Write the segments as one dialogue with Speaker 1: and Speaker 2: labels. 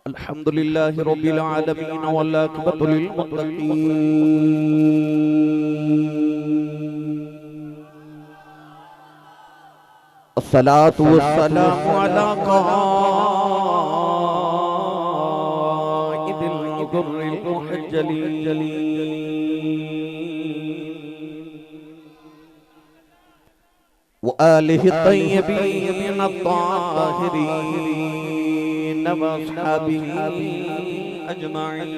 Speaker 1: अल्हम्दुलिल्लाहि रब्बिल आलमीन वल आक़िबतु लिल मुत्तक़ीन। अस्सलातु वस्सलामु अला क़ाइदिल गुर्रिल मुहज्जलीन व आलिहि तय्यबीन अत्ताहिरीन व अस्हाबिही अजमईन।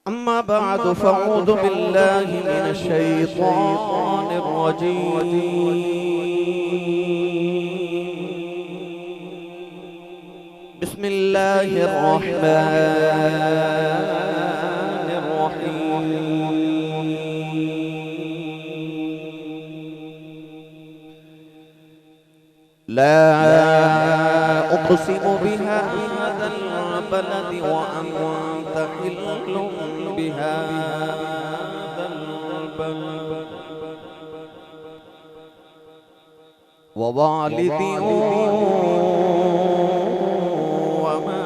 Speaker 1: अम्मा बअद फ़अऊज़ु बिल्लाहि मिनश शैतानिर रजीम। बिस्मिल्लाहिर रहमानिर रहीम। ला उक़सिमु बिहाज़ल बलदि व अंत हिल्लुम बिहाज़ल बलद व वालिदिन व मा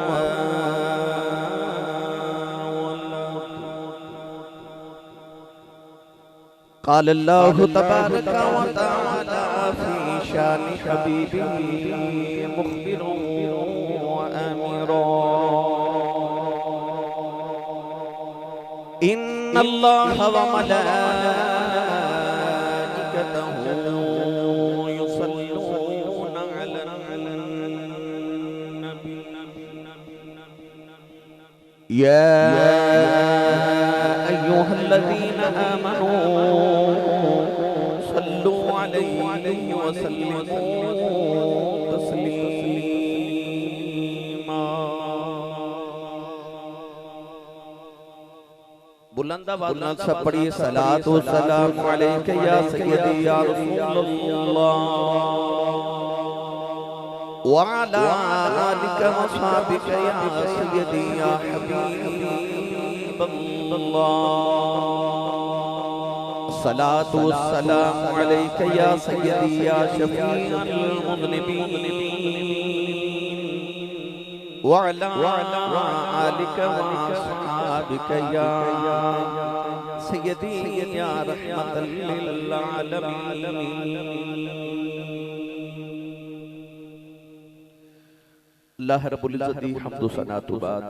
Speaker 1: वलद। क़ाल अल्लाहु तबारक व तआला फ़ी शान हबीबिही मुख़बिरन व आमिरा। इन्नल्लाह व मलाइकतहु युसल्लूना अलन नबी। या अय्युहल्लज़ीना आमनू सल्लू अलैहि व सल्लिमू तस्लीमा। बुलंद आवाज़ में सब पढ़िए सलात व सलाम अलैका या सय्यदी या रसूलल्लाह व अला आलिका व अस्हाबिका या सय्यदी या हबीबल्लाह। सलात व सलाम अलैका या सय्यदी या शफीअल मुज़निबीन व अला आलिका व अस्हाबिका या सय्यदी या रहमतल लिल आलमीन। अल्लाह रब्बुल इज़्ज़त हम्दु सना तुबाद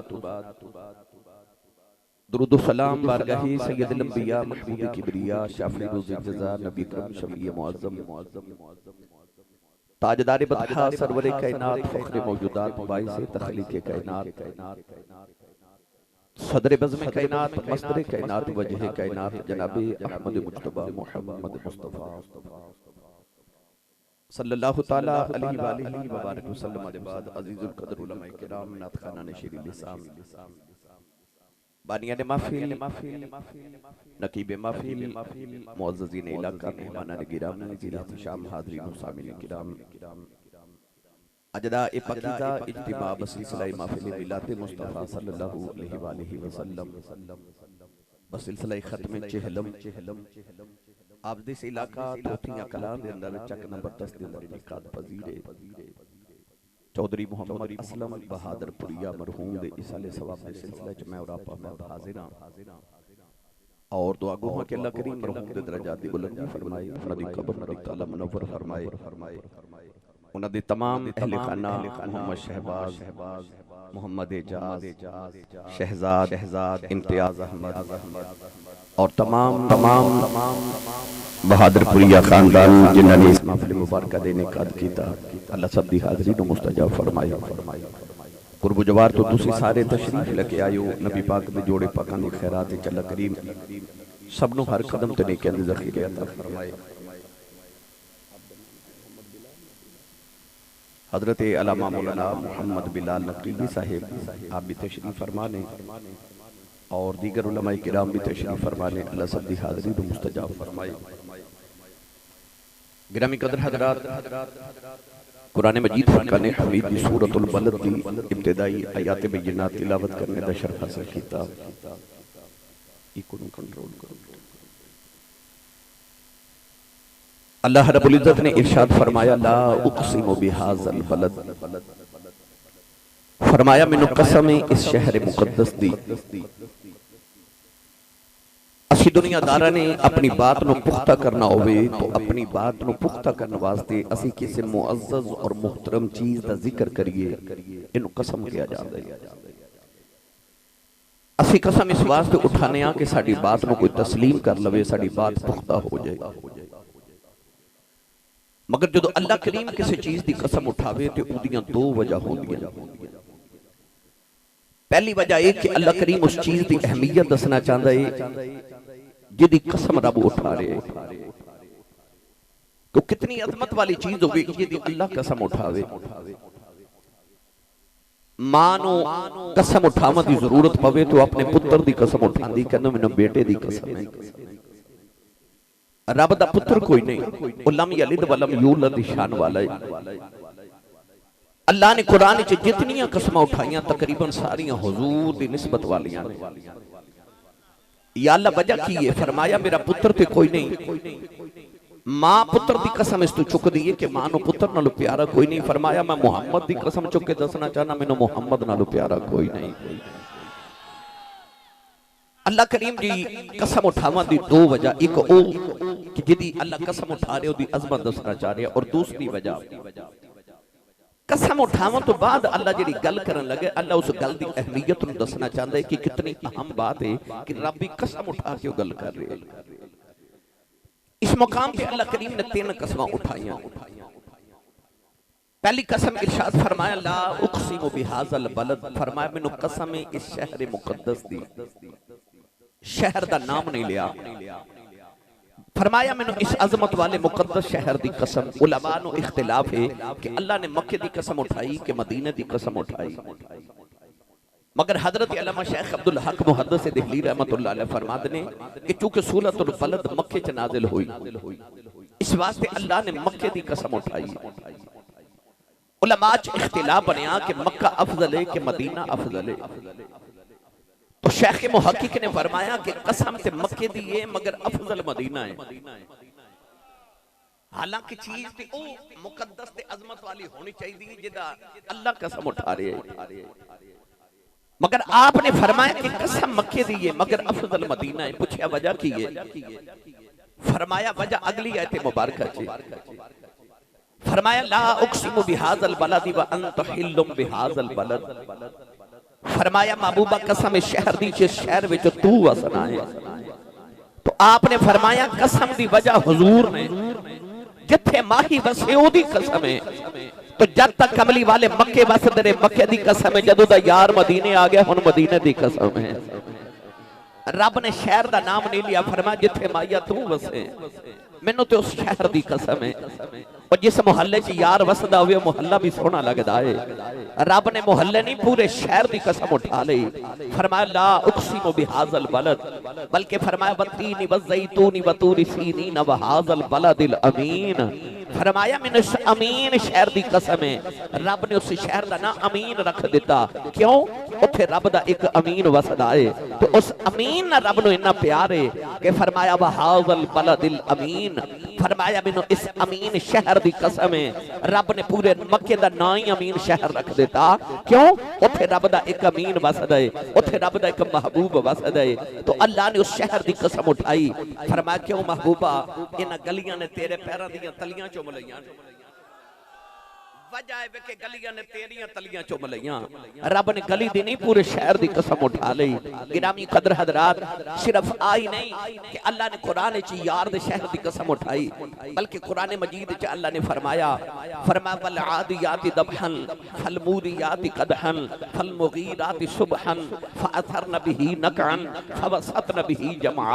Speaker 1: दुरूद सलाम बारगाही सय्यदुल अंबिया महबूब किबरिया शाफी रुज़ जज़ा नबी करम शफी मुअज़्ज़म ताजदार बतहा सरवर कायनात फख्र मौजूदात बाइस तखलीक़ कायनात सदर बज़्म कायनात मस्दर कायनात वजह कायनात जनाबे अहमद मुज्तबा मुहम्मद मुस्तफ़ा सल्लल्लाहु ताला अलैहि व आलिहि व बारिक वसल्लम। बाद अज़ीज़ुल क़द्र उलमा किराम नात खाना नशीर लिसान बानियान महफिल नकीब महफिल मुअज़्ज़ज़ीन इलाका मेहमानान गिरामी ज़ीर एहतिशाम हाज़रीन व सामिलीन किराम अजदा ए पकीज़ा इज्तिमा बसिलसिला महफिल मिलाद मुस्तफ़ा सल्लल्लाहु अलैहि व आलिहि वसल्लम बसिलसिला खत्म चहलम आप दिस इलाका तोतिया कलां दे अंदर चक नंबर 10 दे अंदर इनकाद पजीरे चौधरी मोहम्मद असलम बहादुरपुरिया मरहूम दे इसाले सवाब दे सिलसिले च मैं और आप हाजिर हां और दुआ गो के अल्लाह करीम मरहूम दे दरजात दी बुलंदी फरमाए, उन्हां दी कब्र नूर ताला मुनव्वर फरमाए, उन्हां दे तमाम अहले खाना मोहम्मद शहबाज मोहम्मद एजाज शहजाद इम्तियाज अहमद और तमाम बहादुरपुरिया खानदान जिन्होंने इस महफिल मुबारक देने का कीता अल्लाह सब दी हाज़री नु मुस्तजाब फरमाए। कुर्ब जवार तो तुसी सारे तशरीफ लेके आयो नबी पाक दे जोड़े पाकां दी खैरात विच अल्लाह करीम सब नु हर कदम ते नेकियां दे ज़ख़ीरे अता फरमाए। हज़रत अल्लामा मौलाना मोहम्मद बिलाल नक़वी साहिब आप भी तशरीफ फरमाने और दीगर उलमाए किराम भी तशरीफ फरमाने अल्लाह सब दी हाज़री नु मुस्तजाब फरमाए। गिरामी कदर हज़रात कुरान मजीद फुरक़ान हमीद की सूरतुल बलद की इब्तिदाई आयात बय्यिनात तिलावत करने का शर्फ हासिल कीता। इको कंट्रोल करो। अल्लाह रब्बुल इज्जत ने इरशाद फरमाया ला उक़सिमु बिहाज़ल बलद, फरमाया मैनू कसम है इस शहर मुकद्दस दी। असी दुनियादारा ने अपनी बात नू पुख्ता करना होवे तो अपनी बात नू पुख्ता करने वास्ते असी किसी मुअज़्ज़ज़ और मुहतरम चीज का जिक्र करिए, इनू कसम किया जाता है। असी कसम इस वास्ते उठाने कि साडी बात नू कोई तस्लीम कर लवे, साडी बात पुख्ता हो जाए। मगर जो अल्लाह करीम किसी चीज की कसम उठावे तो उदियां दो वजह होंदियां। पहली वजह यह कि अल्लाह करीम उस चीज की अहमियत दसना चाहता है जिहदी कसम रब उठा रहे है। तो कितनी अजमत वाली चीज होगी जिहदी अल्लाह कसम उठावे। मां नूं कसम उठावन की जरूरत पवे तो अपने पुत्र की कसम उठांदी, कहंदा मैनूं बेटे की कसम है। रब दा पुत्र कोई नहीं, लम यलिद वलम यूलद शान वाला है। अल्लाह ने कुरान च जितनियां कसम उठाइयां तकरीबन सारियां हुजूर दी निस्बत वालियां ने। या अल्लाह वजह की है? फरमाया मेरा पुत्र ते कोई नहीं। मां पुत्र की कसम इस तू चुकदी है कि मां नूं पुत्र नालों प्यारा कोई नहीं। फरमाया मैं मुहम्मद की कसम चुक के दसना चाहना मैनूं मुहम्मद नालों प्यारा कोई नहीं। अल्लाह करीम जी कसम उठावन की दो वजह, एक ओ कि जिहदी अल्लाह कसम उठा रहे उहदी अजमत दसना चाह रहे, और दूसरी वजह कसम उठावन तो बाद अल्लाह जिहड़ी गल करन लगे अल्लाह उस गल की अहमियत नूं दसना चाहता है कि कितनी अहम बात है कि रब भी कसम उठा के गल कर रहे हैं। इस मुकाम पे अल्लाह करीम ने तीन कसम उठाइयां। पहली कसम इरशाद फरमाया ला उक़सिमु बिहाज़ल बलद, फरमाया मैनू कसम है इस शहर मुकद्दस दी। शहर दा नाम नहीं लिया, फरमाया मैनू इस अजमत वाले मुकद्दस शहर दी कसम। उलमा नू इख्तिलाफ है कि अल्लाह ने मक्के दी कसम उठाई कि मदीने दी कसम उठाई। मगर हजरत अल्लामा शेख अब्दुल हक मुहद्दिस दिहली रहमतुल्लाह अलैह फरमाते ने कि चूंकि सूरतुल बलद मक्के च नाजिल हुई, इस वास्ते अल्लाह ने मक्के दी कसम उठाई। उलमा च इख्तिलाफ बनया कि मक्का अफजल है कि मदीना अफजल है। तो शेख मुहक्किक ने फरमाया कि कसम से मक्के दी है मगर अफजल मदीना है। हालांकि चीज ते ओ मुकद्दस ते अजमत वाली होनी चाहिए जिदा अल्लाह कसम उठा रहे है, मगर आपने फरमाया कि कसम मक्के दी है मगर अफजल मदीना है। पूछा वजह की है? फरमाया वजह अगली आयत मुबारक है। फरमाया ला उक़सिमु बिहाज़ल बलद व अंत हिल्लुम बिहाज़ल बलद, फरमाया महबूबा कसम शहर दी जिस शहर विच तू वसना है। तो आपने फरमाया कसम दी वजह हुजूर ने जिथे माही वसे ओदी कसम है। तो जब तक कमली वाले मक्के वसदे रहे मक्के दी कसम है, जदों दा यार मदीने आ गया हुण मदीने दी कसम है। रब ने शहर दा नाम नहीं लिया, फरमाया जिथे माया तू वसे मैनू तो उस शहर दी कसम है। और जिस मुहल्ले च यार वसदा होवे मुहल्ला भी सोहना लगदा है। रब ने मुहल्ले नहीं पूरे शहर दी कसम उठा ली। फरमाया ला उक़सिमु बिहाज़ल बलद, बल्कि फरमाया वत्तीनी वज़ैतूनी वतूरी सीनीन वहाज़ल बलदिल अमीन, फरमाया मैंने उस अमीन शहर दी कसम है। रब ने उस शहर का नाम अमीन रख दिता। क्यों? उत्थे रब दा एक अमीन वसदा है। तो उस अमीन ना रब नूं इन्ना प्यार है कि फरमाया वहाज़ल बलदिल अमीन, फरमाया मैनू इस अमीन शहर दी कसम है। रब ने पूरे मक्के दा नाम ही अमीन शहर रख दिता। क्यों? उत्थे रब दा एक अमीन वसदा है, उत्थे रब दा एक महबूब वसदा है। तो अल्लाह ने उस शहर दी कसम उठाई। फरमाया क्यों महबूबा, इन्हां गलियां ने तेरे पैरां दीयां तलियां चुम लईयां। वजह है कि गलियां ने तेरियां तलियां चुम लईयां। रब ने गली दी नहीं पूरे शहर दी कसम उठा ली। गिरामी कदर हजरात, सिर्फ आई नहीं कि अल्लाह ने कुरान च यार दे शहर दी कसम उठाई, बल्कि कुरान मजीद च अल्लाह ने फरमाया वल आदियाति दबहन फल मूरियाति कदहन फल मुगीराति सुबहन फअथरन बिही नकअन फवसतन बिही जमा।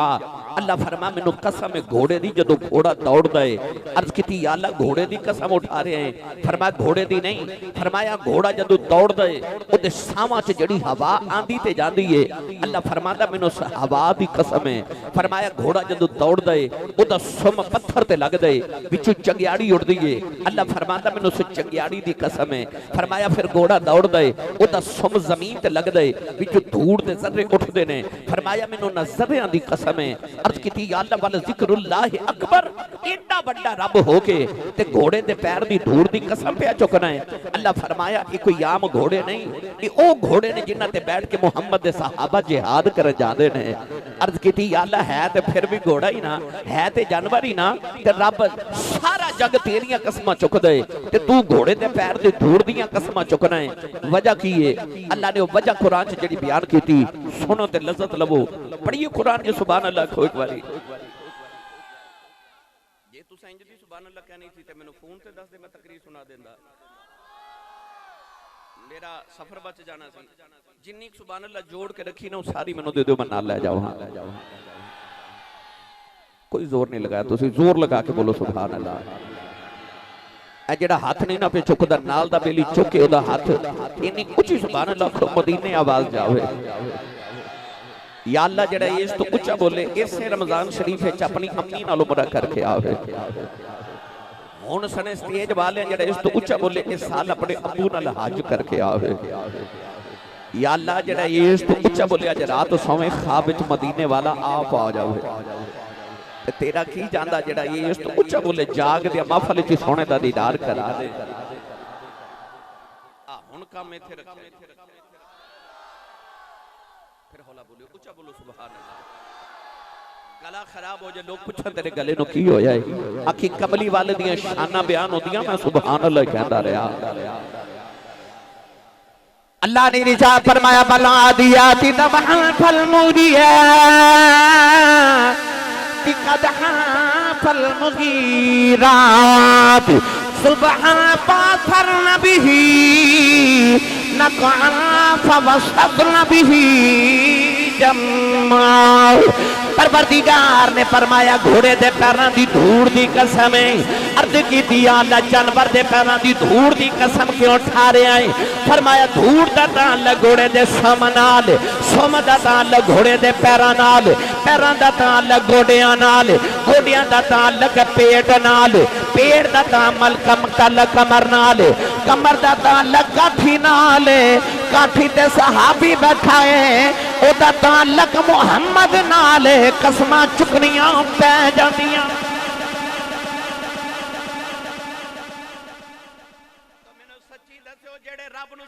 Speaker 1: अल्लाह फरमा मैनू कसम है घोड़े दी, जदों घोड़ा दौड़दा है अर्ज कीती या अल्लाह घोड़े दी कसम उठा रहे हैं। फरमाया घोड़े दी नहीं। फरमाया घोड़ा जदों दौड़दा है ओदे साहां च जिहड़ी हवा आंदी ते जांदी है, अल्लाह फरमांदा मैनूं हवा दी कसम है। फरमाया घोड़ा जदों दौड़दा है ओदा सुम पत्थर ते लगदा है, विचों चंगियाड़ी उड़दी है। अल्लाह फरमांदा मैनूं उस चंगियाड़ी दी कसम है। फरमाया फिर घोड़ा दौड़दा है ओदा सुम जमीन ते लगदा है, विचों धूड़ दे ज़र्रे उठदे ने। फरमाया मैनूं ना ज़र्रियां दी कसम है। अर्ज़ कीती या अल्लाह वल ज़िक्रुल्लाह अकबर, एडा बड़ा रब हो के ते घोड़े दे पैर दी धूड़ दी कसम पे चुकना है। अल्लाह फरमाया कि कोई आम घोड़े नहीं, ये ओ घोड़े ने जिन्हां ते बैठ के मुहम्मद दे सहाबा जिहाद कर जांदे ने। अर्ज़ कीती या अल्लाह है ते फिर भी घोड़ा ही ना, है ते जानवर ही ना, ते रब सारा जग तेरियां कसमां चुकदा है ते तू घोड़े दे पैर दी धूड़ दियां कसमां चुकना है। वजह की है? अल्लाह ने वजह कुरान च जिहड़ी बयान कीती, सुनो ते लज़्ज़त लवो। पढ़िए कुरान च सुभान अल्लाह खो एक बारी। जे तुसां इंज दी सुभान अल्लाह कहनी थी ते मैनूं फोन ते दस दे, मैं तकरीर सुना देंदा, मेरा सफर बच जाना सी। जिन्नी सुभान अल्लाह जोड़ के रखी ना सारी मैनूं दे दिओ, मैं नाल ले जाओ। हां कोई जोर नहीं लगाया, तुसीं जोर लगा के बोलो सुभान अल्लाह। ए जेड़ा हाथ नहीं ना पे चुकदा, नाल दा बेली चुक के ओदा हाथ इन्नी ऊंची सुभान अल्लाह खड़ो मदीने आवाज जावे। या अल्लाह जेड़ा इस तो ऊंचा बोले, इसे रमजान शरीफ विच अपनी अम्मी नाल उमरा करके आवे। हुण सने स्टेज वाले जेड़ा इस तो ऊंचा बोले, इस साल अपने अबू नाल हज करके आवे। या अल्लाह जेड़ा इस तो ऊंचा बोले, अज रात सोवे ख्वाब विच मदीने वाला आप आ जावे। तेरा की जांदा जेड़ा ये इस तो ऊंचा बोले, जाग दे महफिल च सोने दा दीदार करा दे। हुण काम इथे रखे, फिर हौला बोलो, ऊंचा बोलो सुभान अल्लाह। गला खराब हो जाए, लोग पूछन तेरे गले नु की होया है, आखी कमली वाले दियां शाना बयान होंदियां, मैं सुभान अल्लाह कहंदा रहा। अल्लाह ने रिजा फरमाया बला दियाती दबहल फल मुरिया फल मुगीरात सुबह पाथर नबी नक़अन फवसतन बिही जम्मा। परवरदिगार ने फरमाया घोड़े दे पैरां दी धूड़ दी कसम है। अर्ज की अल्लाह जानवर दे पैरां दी धूड़ दी कसम क्यों ठा रहा है? फरमाया धूड़ दा ताल्लुक घोड़े दे सम नाल, सम दा ताल्लुक घोड़े दे पैरां नाल, पैरां दा ताल्लुक गोडियां नाल, गोडियां दा ताल्लुक पेट नाल, पेट दा ताल्लुक कमर नाल, कमर दा ताल्लुक काठी नाल, काठी ते सहाबी बैठा है, ओदा ताल्लुक मुहम्मद नाल। कसमां चुकनियां पै जांदियां।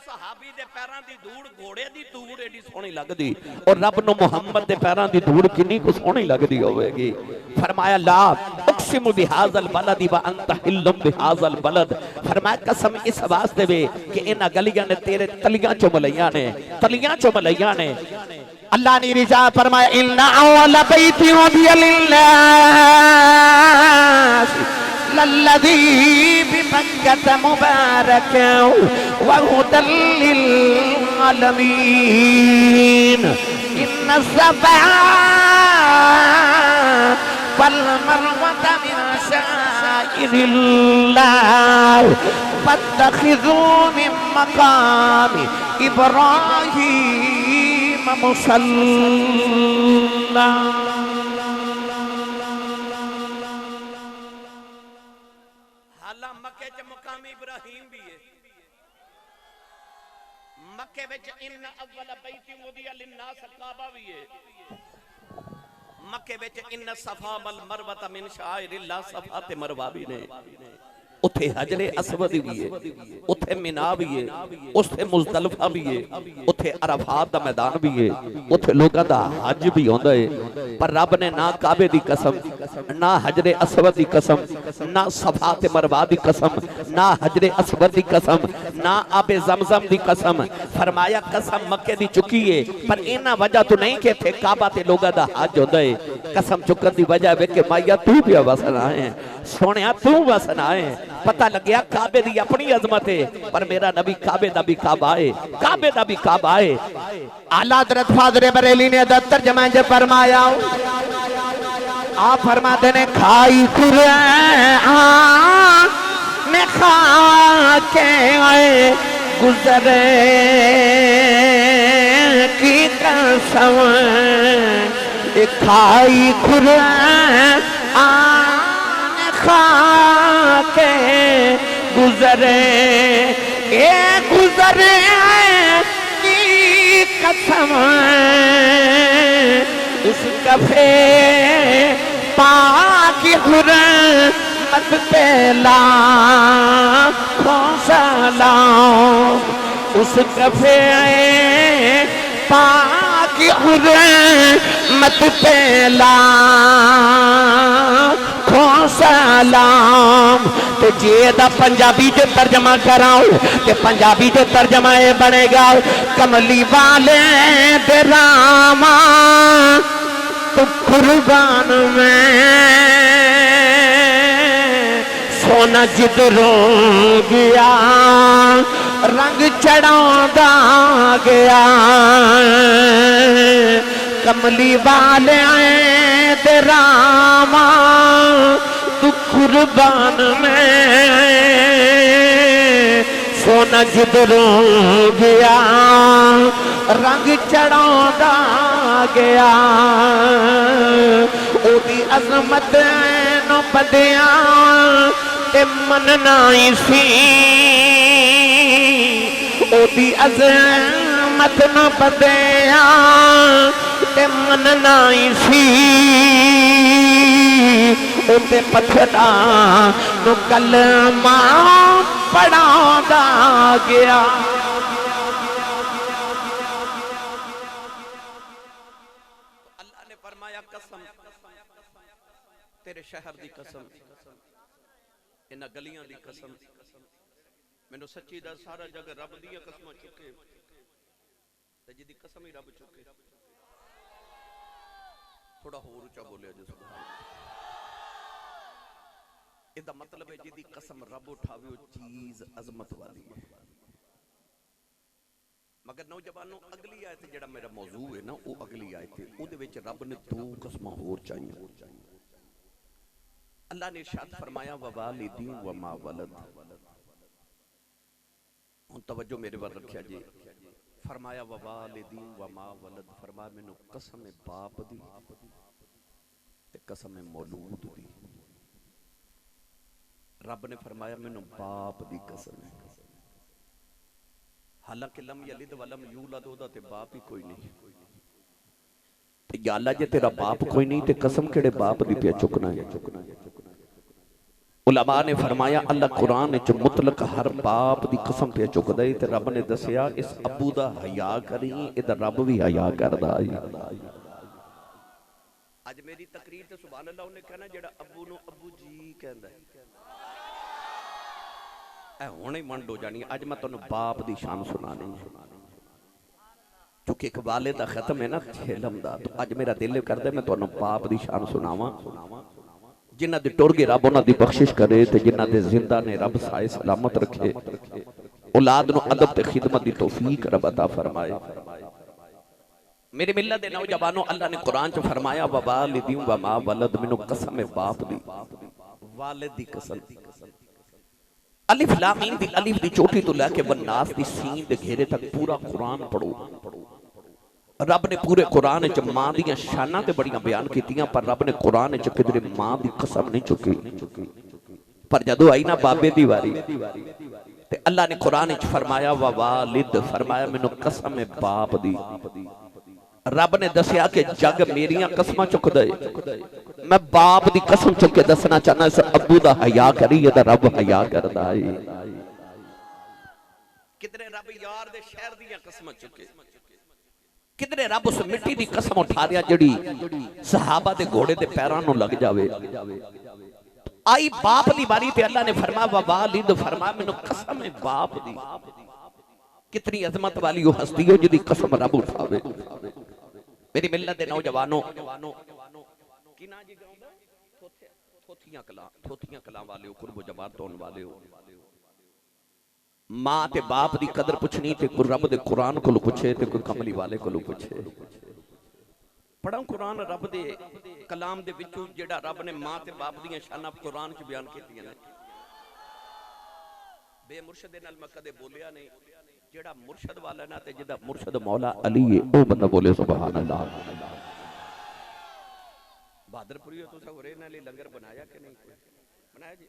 Speaker 1: सहाबी दे पैरां दी धूड़, घोड़े दी धूड़ एडी सोहनी लगदी, और रब नु मुहम्मद दे पैरां दी धूड़ किन्नी को सोहनी लगदी होवेगी। फरमाया ला उक्सिमु बिहाज़ल बलद व अंत हिल्लुम बिहाज़ल बलद। फरमाया कसम इस वास्ते वे कि इन्हां गलियां ने तेरे तलियां चुम लईयां ने, तलियां चुम लईयां ने। अल्लाह ने रिजा फरमाया इन्ना अवला बैति वदिया लिल्लाह लल्लज़ी बिमक्कत मुबारकन व हुदल लिल आलमीन। इन्ना सफ़ा वल मरवत मिन शाइरिल्लाह फत्तखिज़ू मिन मक़ाम इब्राहीम मुसल्ला। मक्के च मकाम इब्राहीम भी है। मक्के विच इन अव्वल बैति वुदिया लिन्नास काबा भी है। मक्के विच इन सफा वल मरवा मिन शाइरिल्लाह, सफा ते मरवा भी ने। उथे हजरे असवद भी है, उथे मिना भी है, उथे मुज़दलिफा भी है, उथे अरफात दा मैदान भी है, उथे लोगां दा हज भी होंदा है। पर रब ने ना काबे दी कसम, ना हजरे असवद दी कसम, ना सफा ते मरवा दी कसम, ना हजरे असवद दी कसम, ना आबे ज़मज़म दी कसम। फरमाया कसम मक्के दी चुकी है, पर इना वजह तो नहीं कि थे काबा ते लोगां दा हज होंदा है। कसम चुकन दी वजह वे कि माया तू भी वसन आए, सोनिया तू वसन आए। पता लग्या काबे दी अपनी अजमत है, पर मेरा नबी काबे दा भी काबा है, काबे दा भी काबा है। आला हज़रत फाज़िल बरेली ने तर्जुमा ज फरमाया, आप फरमाते ने खाई कुरान में खा के आए गुजरे की कसम खाई कुरान खा के गुजरे ए गुजरे की कसम उस कफे पाकी हुर्मत पे लाखों सलाम उस कफे पाकी हुर्मत पे लाखों सलाम। ते जे दा पंजाबी च तर्जमा कराओ ते पंजाबी च तर्जमा ये बनेगा कमली वाले दे रामा तो कुर्बान में सोना जिधरों गया रंग चढ़ाता गया कमली वाले आए ते रामा तू कुर्बान में सोना जिधरों गया रंग चढ़ाता गया ओदी अजमत नो बदिया ते मनना ही सी ओदी अजमत नो बदिया ते मनना ही सी ओते पत्थरा नो कलमा पढ़ाता गया। कसम तेरे शहर दी कसम इन्हां गलियां दी कसम मैनू सच्ची दा सारा जग रब दी कसम चुके ते जिदी कसम ही रब चुके थोड़ा होर ऊंचा बोलिया जी सुभान इहदा मतलब है जिदी कसम रब उठावे वो चीज अजमत वाली है। मगर नौजवानों अगली आयत जेड़ा मेरा मौजू है ना वो अगली आयत है उहदे विच रब ने दो कसमां होर चाहिए। अल्लाह ने इरशाद फरमाया ववालिदिन व मा वलद हुन तवज्जो मेरे पर रखिया जी फरमाया ववालिदिन व मा वलद फरमाया मैनू कसम है बाप दी ते कसम है मौलूद दी। रब ने फरमाया मैनू बाप दी कसम है हालांकि लम यलिद वलम यूलद ओदा ते बाप ही कोई नहीं ते या अल्लाह जे तेरा बाप कोई नहीं ते कसम केड़े बाप दी पे चुकना है। उलमा ने फरमाया अल्लाह कुरान विच मुतलक हर बाप दी कसम पे चुकदा है ते रब ने दसिया इस अबू दा हया करी इदा रब भी हया करदा है। आज मेरी तकरीर ते सुभान अल्लाह उन्हें कहना जेड़ा अबू नु अबू जी कहंदा है हुणे मंड हो जानी। अज मैं तुहानू बाप दी शान सुनानी है क्योंकि एक वाले दा खत्म है ना छेलम दा तो अज मेरा दिल करदा मैं तुहानू बाप दी शान सुनावां जिन्हां दे टुर गए रब उन्हां दी बख्शिश करे ते जिन्हां दे जिंदा ने रब साए सलामत रखे औलाद नु अदब ते खिदमत दी तौफीक रब अता फरमाए। मेरे मिल्लत दे नौजवानों अल्लाह ने कुरान च फरमाया ववालिदिन व मा वलद मैनू कसम है बाप दी वालिद दी कसम अलिफ लाम मीम दी अलिफ दी चोटी तो लेके वन्नास दी सीन दे घेरे तक पूरा कुरान पढ़ो। रब ने पूरे कुरान च मां दी शानां ते बड़ियां बयान कीतियां पर रब ने कुरान च किधरे मां दी कसम नहीं चुकी। पर जदों आई ना बाबे दी वारी ते अल्लाह ने कुरान च फरमाया वा वालिद फरमाया मैनू कसम है बाप दी। रब ने दसिया कि जग मेरियां कसमां चुकदा है मैं बाप दी कसम चुक के दसना चाहना इस अबू दा हया करी एदा रब हया करदा है। किधरे रब यार दे शहर दी कसमां चुके किधरे रब उस मिट्टी दी कसम उठा रिया जेड़ी सहाबा दे घोड़े दे पैरां नु लग जावे। आई बाप दी बारी ते अल्लाह ने फरमाया वा वालिद फरमाया मैनू कसम है बाप दी। कितनी अजमत वाली वो हस्ती हो जिदी कसम रब उठावे। मेरी मिल्लत दे नौजवानों की ना जी गांव दा थोथियां कलां वाले हो कुर्ब जमात होने वाले हो मां ते बाप दी कदर पुछनी ते कोई रब दे कुरान कोल पुछे ते कोई कमली वाले कोल पुछे। पढ़ो कुरान रब दे कलाम दे विचों जेड़ा रब ने मां ते बाप दी शानां कुरान च बयान कीतियां ने बेमुर्शद नाल मैं कदे बोलिया नहीं, जेड़ा मुर्शद वाला ना ते जिदा मुर्शद मौला अली है ओ बंदा बोले सुभान अल्लाह। बहादुरपुरी तो सब होरे नाल लंगर बनाया कि नहीं? बनाया जी,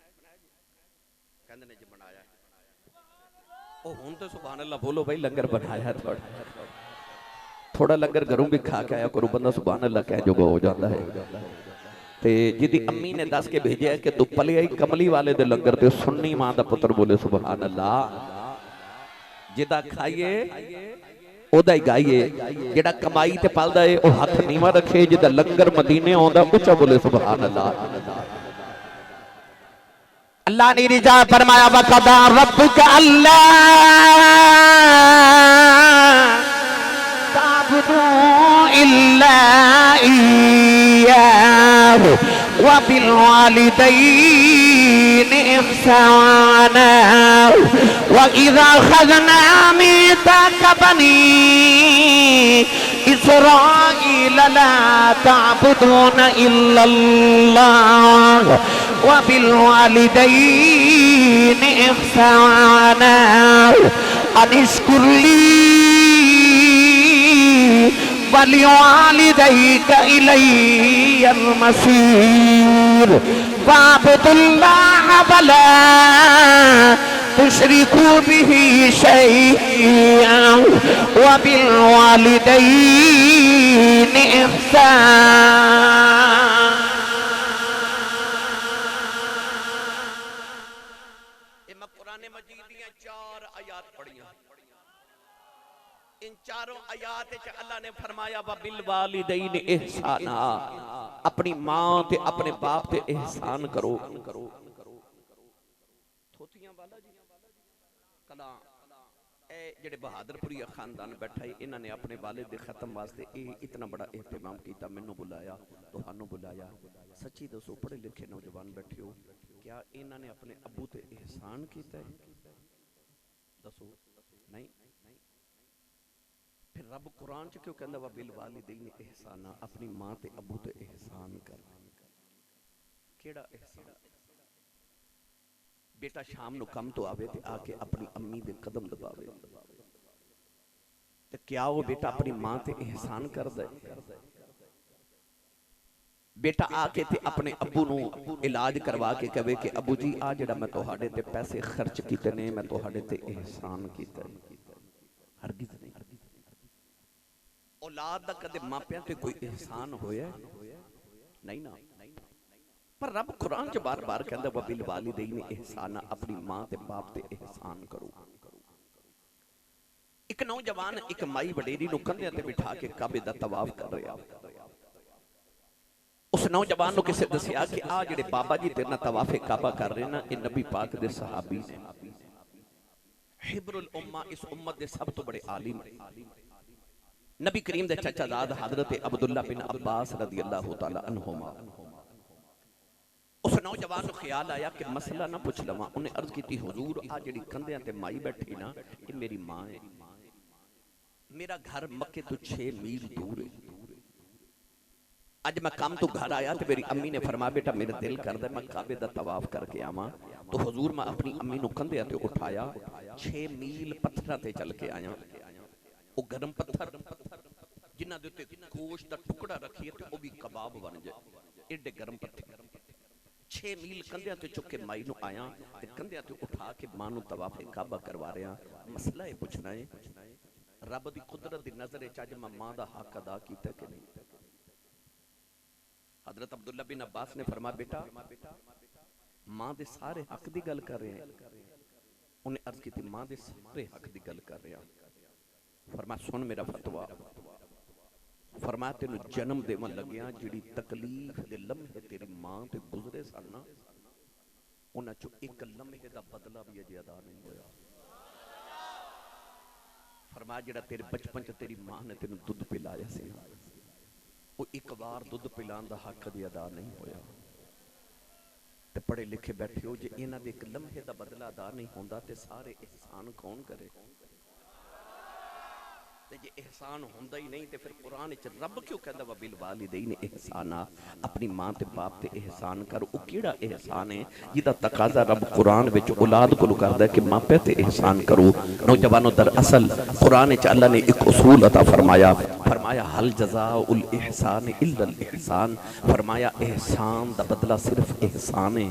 Speaker 1: कहंदे ने जी बनाया। ओ हुन तो सुभान अल्लाह बोलो भाई, लंगर बनाया थोड़ा लंगर घरों भी खा के आया करो, बंदा सुभान अल्लाह कह जोगा हो जाता है। ते जिदी अम्मी ने दस के भेजा कि तू पलिया कमली वाले दे लंगर ते सुन्नी मां दा पुत्र बोले सुभान अल्लाह। जिदा खाइए ओदा ही गाइए, जेड़ा कमाई ते पलदा है ओ हथ नीवा रखे, जिदा लंगर मदीने आंदा ऊंचा बोले सुभान अल्लाह। अल्लाह ने रिजा फरमाया वक़दा रब्बुका अल्लाह ताबुदू इल्ला इय्याहु व बिल वालिदैनि इहसाना व इज़ा अख़ज़ना मीसाक़ा बनी इस्राईल ला ताबुदूना इल्लल्लाह व बिल वालिदैनि इहसाना अनिश्कुर ली वलिवालिदैका इलैयल मसीर वअब्दुल्लाह वला तुशरिकू बिही शैअन व बिल वालिदैनि इहसान। मैं कुरान मजीद दी 4 आयात पढ़ियां। इन चारों आयात अल्लाह ने फरमाया व बिल वालिदैन इहसाना, अपनी मां ते अपने बाप ते एहसान करो। थोथियां वाला जी कला ए जेड़े बहादुरपुरी खानदान बैठा है, इन्होंने अपने वालिद दे खत्म वास्ते इतना बड़ा एहतमाम किया, मैनू बुलाया, तुहानू बुलाया। सच्ची दसो पढ़े लिखे नौजवान बैठे हो, क्या इन्होंने अपने अबू ते एहसान किया है? दसो नहीं। फिर रब कुरान च क्यों कहंदा वा बिल वालिदैन इहसाना, अपनी मां ते अबू ते एहसान कर। केड़ा एहसान? बेटा शाम नु कम तो आवे ते आके अपनी अम्मी दे कदम दबावे, ते क्या वो बेटा अपनी मां ते एहसान करदा है? बेटा आके ते अपने अबू नु इलाज करवा के कहे कि अबू जी आ जेड़ा मैं तुहाडे ते पैसे खर्च कीते ने, मैं तुहाडे ते एहसान कीता है? हरगिज़ नहीं। औलाद दा कदे मापियां ते कोई एहसान होया नहीं ना। पर रब कुरान च बार बार कहंदा वा बिल वालिदैन इहसाना, अपनी मां ते बाप ते एहसान करो। एक नौजवान एक माई वडेरी नु कंधे ते बिठा के काबे दा तवाफ कर रहा। उस नौजवान नु किसे दसिया कि आ जेड़े बाबा जी तेरे नाल तवाफे काबा कर रहे ना, ये नबी पाक दे सहाबी ने, हिब्रुल उम्मा, इस उम्मत दे सब तो बड़े आलिम नबी करीम दे चाचाजाद हजरत अब्दुल्ला बिन अब्बास रज़ियल्लाहु तआला अन्हुमा। उस नौजवान को ख्याल आया कि मसला ना पूछ लवा। उन्हें अर्ज की हुजूर आ जेड़ी कंधियां ते माई बैठी ना, ये मेरी मां है। मेरा घर मक्के तो 6 मील दूर है। अज मैं काम तो घर आया तो मेरी अम्मी ने फरमाया बेटा मेरा दिल करदा मैं काबे दा तवाफ करके आवां। तो हुजूर मैं अपनी अम्मी नु कंधियां ते उठाया, 6 मील पत्थरां ते चल के आया। वो गरम पत्थर जिन्हां दे उत्ते गोश्त दा टुकड़ा रखिए तो वो भी कबाब बन जाए, एडे गरम पत्थर। 6 मील कंधियां ते चुक के माई नु आया ते कंधियां ते उठा के मां नु तवाफे काबा करवा रहा। मसला ये पुछना है रब दी कुदरत दी नजर च अज मैं मां दा हक अदा कीता कि नहीं? हजरत अब्दुल्ला बिन अब्बास ने फरमाया बेटा मां दे सारे हक दी गल कर रहे हैं। उन्हें अर्ज की मां दे सारे हक दी गल कर रहे हैं। फरमाया सुन मेरा फतवा। फरमाया तेन जन्म देवन लग्या जिहड़ी तकलीफ दे लम्हे तेरी मां ते गुजरे सन ना, उन्हां चों एक लम्हे दा बदला भी अजे अदा नहीं होया। फरमाया जिहड़ा तेरे बचपन च तेरी मां ने तेन दुध पिलाया सी, वो एक बार दुध पिलाने दा हक अजे अदा नहीं होया। ते पढ़े लिखे बैठे हो, जे इन्हां दे एक लम्हे दा बदला अदा नहीं होंदा ते सारे एहसान कौन करे? ते जे एहसान होंदा ही नहीं तो फिर कुरान च रब क्यों कहता वा बिल वालिदैन एहसाना, अपनी मां ते बाप ते एहसान कर। वो केड़ा एहसान है जिहदा तकाजा रब कुरान विच औलाद कोल करदा है कि मापे ते एहसान करो। नौजवानों दरअसल कुरान च अल्लाह ने एक उसूल अता फरमाया, फरमाया हल जज़ाउल इहसान इल्लल इहसान, फरमाया एहसान दा बदला सिर्फ एहसान है।